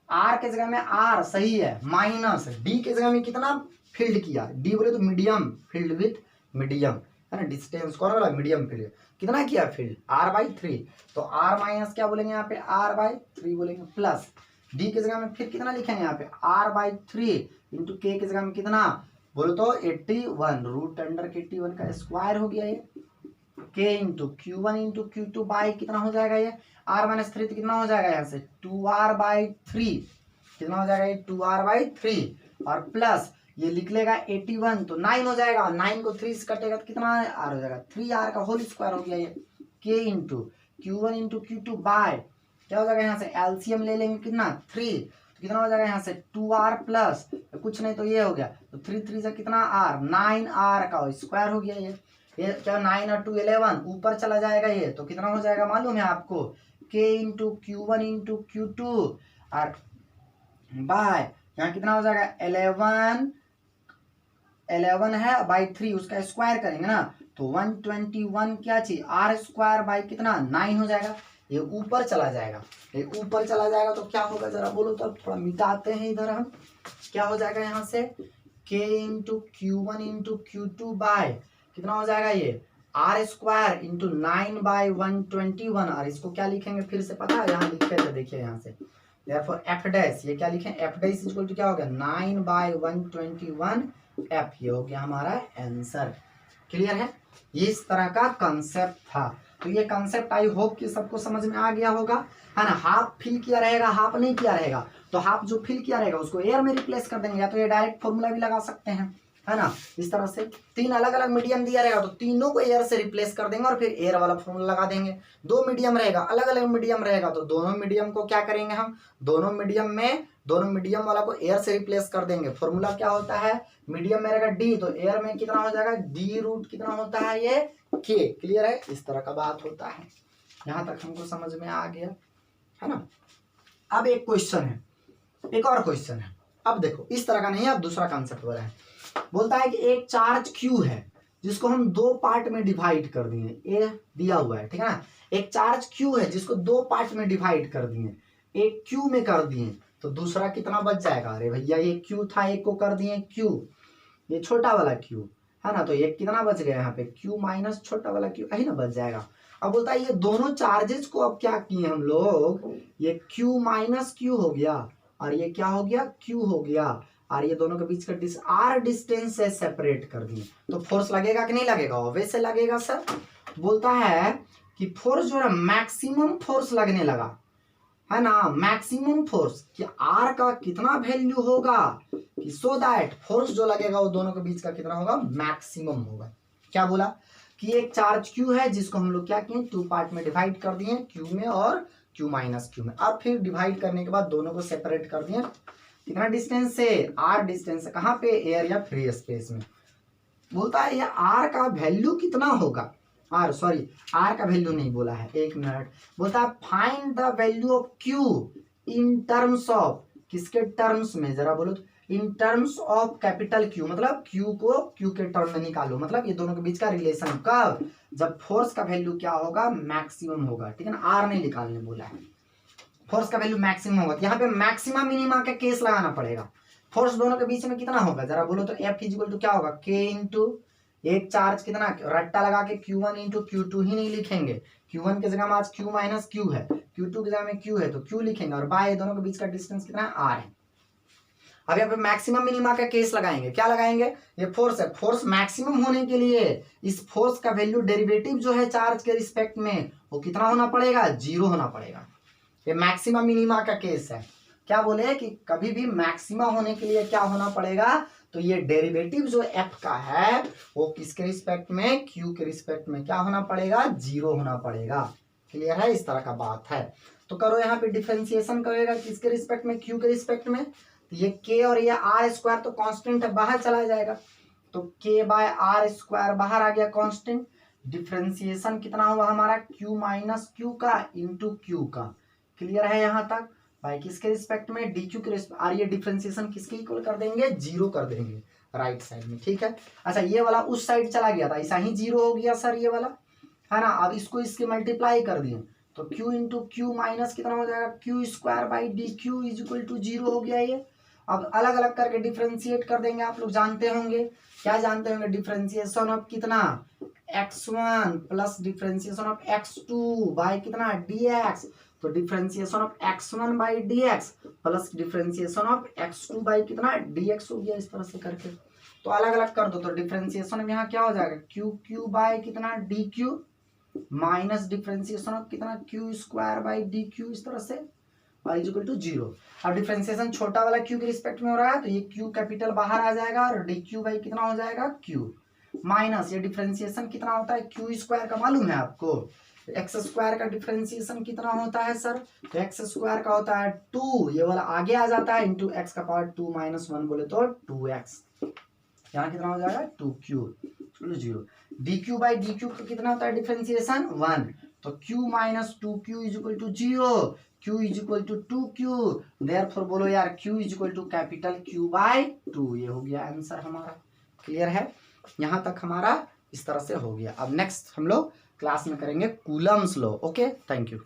r के जगह में r सही है, माइनस डी के जगह में कितना फील्ड किया, डी बोले तो मीडियम, फील्ड विथ मीडियम, है ना, डिस्टेंस कौन वाला मीडियम फील्ड, कितना किया फील्ड r/3, तो r माइनस क्या बोलेंगे यहाँ पे r/3 बोलेंगे, प्लस डी की जगह में फिर कितना लिखेंगे यहाँ पे r/3 इंटू के की जगह में कितना बोलो तो 81, रूट अंडर के 81 का स्क्वायर हो गया ये, के into Q1 into Q2 by कितना हो जाएगा ये r माइनस 3, तो कितना हो जाएगा यहाँ से 2r/3, कितना हो जाएगा ये 2r/3, और प्लस ये लिख लेगा 81, तो 9 हो जाएगा, 9 को 3 से कटेगा तो कितना r हो जाएगा 3r का होल स्क्वायर हो गया ये, के into Q1 into Q2 bye क्या हो जाएगा यहाँ से एलसीएम ले लेंगे कितना 3, तो कितना हो जाएगा यहाँ से 2r प्लस कुछ नहीं तो ये हो गया, तो 3 से कितना r 9r का स्क्वायर हो गया ये क्या 9 और 2 11, ऊपर चला जाएगा ये, तो कितना हो जाएगा मालूम है आपको, k into Q1 into Q2 और बाय यहाँ कितना हो जाएगा 11 है बाई 3, उसका स्क्वायर करेंगे ना तो 121 क्या चाहिए r² बाई कितना 9 हो जाएगा, ये ऊपर चला जाएगा, ये ऊपर चला जाएगा तो क्या होगा जरा बोलो तो, थोड़ा मिटाते हैं इधर हम, क्या हो जाएगा यहाँ से k into Q1 into Q2 bye कितना हो जाएगा ये r² इंटू 9/121, और इसको क्या लिखेंगे फिर से पता है यहाँ लिखे थे देखिए यहाँ से, therefore f डैश, ये क्या लिखें f डैश इक्वल टू क्या हो गया 9/121 f, ये हो गया हमारा आंसर। क्लियर है, ये इस तरह का कंसेप्ट था, तो ये कंसेप्ट आई होप कि सबको समझ में आ गया होगा, है ना। हाफ फिल किया रहेगा, हाफ नहीं किया रहेगा, तो हाफ जो फिल किया रहेगा उसको एयर में रिप्लेस कर देंगे, या तो ये डायरेक्ट फॉर्मूला भी लगा सकते हैं, है ना। इस तरह से 3 अलग अलग मीडियम दिया रहेगा तो तीनों को एयर से रिप्लेस कर देंगे और फिर एयर वाला फॉर्मूला लगा देंगे। 2 मीडियम रहेगा, अलग अलग मीडियम रहेगा तो दोनों मीडियम को क्या करेंगे हम, दोनों मीडियम वाला को एयर से रिप्लेस कर देंगे। फॉर्मूला क्या होता है, मीडियम में रहेगा डी तो एयर में कितना हो जाएगा, डी रूट कितना होता है ये के। क्लियर है, इस तरह का बात होता है। यहां तक हमको समझ में आ गया है ना। अब एक क्वेश्चन है, एक और क्वेश्चन है। अब देखो इस तरह का नहीं है, अब दूसरा कॉन्सेप्ट बोला है। बोलता है कि एक चार्ज क्यू है जिसको हम 2 पार्ट में डिवाइड कर दिए, ए दिया हुआ है, ठीक है ना। एक चार्ज क्यू है जिसको 2 पार्ट में डिवाइड कर दिए, एक क्यू में कर दिए तो दूसरा कितना बच जाएगा। अरे भैया ये क्यू था, एक को कर दिए क्यू, ये छोटा वाला क्यू है ना, तो एक कितना बच गया यहाँ पे, क्यू माइनस छोटा वाला क्यू, यही ना बच जाएगा। अब बोलता है ये दोनों चार्जेस को अब क्या किए हम लोग, ये क्यू माइनस क्यू हो गया और ये क्या हो गया, क्यू हो गया, और ये दोनों के बीच का आर डिस्टेंस से सेपरेट कर दिए तो फोर्स लगेगा कि नहीं लगेगा, ऑब्वियसली लगेगा सर। बोलता है कि फोर्स जो है मैक्सिमम फोर्स लगने लगा है ना, मैक्सिमम फोर्स कि आर का कितना वैल्यू होगा कि सो दैट फोर्स जो लगेगा वो दोनों के बीच का कितना होगा, मैक्सिमम होगा। क्या बोला कि एक चार्ज क्यू है जिसको हम लोग क्या किए, 2 पार्ट में डिवाइड कर दिए, क्यू में और क्यू माइनस क्यू में। अब फिर डिवाइड करने के बाद दोनों को सेपरेट कर दिए कितना डिस्टेंस से, आर डिस्टेंस से, कहाँ पे, एयर या फ्री स्पेस में। बोलता है ये आर का वैल्यू कितना होगा, आर का वैल्यू नहीं बोला है, एक मिनट। बोलता है find the value of Q in terms of, किसके टर्म्स में, जरा बोलो तो, in terms of capital Q, मतलब क्यू को क्यू के टर्म में निकालो, मतलब ये दोनों के बीच का रिलेशन कब, जब फोर्स का वैल्यू क्या होगा, मैक्सिमम होगा, ठीक है ना। आर नहीं निकालने बोला है, फोर्स का वैल्यू मैक्सिमम होगा। यहाँ पे मैक्सिमम मिनिमा का केस लगाना पड़ेगा। फोर्स दोनों के बीच में कितना होगा, जरा बोलो तो, एफ इक्वल टू क्या होगा, के इंटू एक चार्ज कितना, रट्टा लगा के Q1 इंटू Q2 ही नहीं लिखेंगे, Q1 की जगह में आज Q माइनस Q है, Q2 की जगह में Q है तो Q लिखेंगे, और बाय दोनों के बीच का डिस्टेंस कितना है, R है। अब यहाँ पे मैक्सिमम मिनिमा का केस लगाएंगे, क्या लगाएंगे, ये फोर्स है, फोर्स मैक्सिमम होने के लिए इस फोर्स का वैल्यू डेरिवेटिव जो है चार्ज के रिस्पेक्ट में वो कितना होना पड़ेगा, 0 होना पड़ेगा। ये मैक्सिमम मिनिमा का केस है। क्या बोले कि कभी भी मैक्सिमा होने के लिए क्या होना पड़ेगा, तो ये डेरिवेटिव जो एफ का है वो किसके रिस्पेक्ट में, क्यू के रिस्पेक्ट में क्या होना पड़ेगा, 0 होना पड़ेगा। क्लियर है, इस तरह का बात है। तो करो यहाँ पे डिफरेंशिएशन करेगा किसके रिस्पेक्ट में, क्यू के रिस्पेक्ट में। तो ये के और ये आर स्क्वायर तो कांस्टेंट है, बाहर चला जाएगा, तो के बाय आर स्क्वायर बाहर आ गया कांस्टेंट। डिफरेंशिएशन कितना हुआ हमारा, क्यू माइनस क्यू का इंटू क्यू का। क्लियर है यहाँ तक, भाई किसके रिस्पेक्ट में, डी क्यू के रिस्पेक्ट, और ये डिफरेंशिएशन किसके इक्वल कर देंगे, 0 कर देंगे राइट साइड में, ठीक है। अच्छा ये वाला उस साइड चला गया था, ऐसा ही 0 हो गया सर ये वाला, है ना। अब इसको इसके मल्टीप्लाई कर दिए तो क्यू इंटू क्यू माइनस कितना हो जाएगा, Q square by D Q is equal to 0 हो गया ये। अब अलग अलग करके डिफरेंशिएट कर देंगे, आप लोग जानते होंगे, क्या जानते होंगे, डिफरेंशिएशन ऑफ कितना, x1 plus differentiation of x2 by कितना, dx, तो differentiation of x1 by dx plus differentiation of x2 by कितना, dx हो गया। इस तरह से करके तो अलग अलग कर दो, तो डिफरेंशिएशन में यहाँ क्या हो जाएगा, क्यू क्यू बाई कितना, D Q minus differentiation of कितना, Q square by D Q, इस तरह से, और इज इक्वल टू 0। अब डिफरेंशिएशन छोटा वाला क्यू के रिस्पेक्ट में हो रहा है तो ये क्यू कैपिटल बाहर आ जाएगा और डी क्यू बाई कितना हो जाएगा, क्यू माइनस ये डिफरेंशिएशन कितना होता है, क्यू स्क्वायर का मालूम है आपको, एक्स स्क्वायर का डिफरेंशिएशन कितना होता है सर, तो एक्स स्क्वायर का होता है 2, ये वाला आगे आ जाता है, इंटू एक्स का पावर 2 माइनस 1 बोले तो 2x, यहाँ कितना हो जाएगा 2q 0। dq बाई dq का कितना होता है डिफरेंशिएशन 1, तो q minus 2q is equal to 0, q is equal to 2q, therefore बोलो यार q is equal to capital Q by 2, ये हो गया आंसर हमारा। क्लियर है, यहाँ तक हमारा इस तरह से हो गया। अब नेक्स्ट हम लोग क्लास में करेंगे Coulomb's law. Okay, thank you.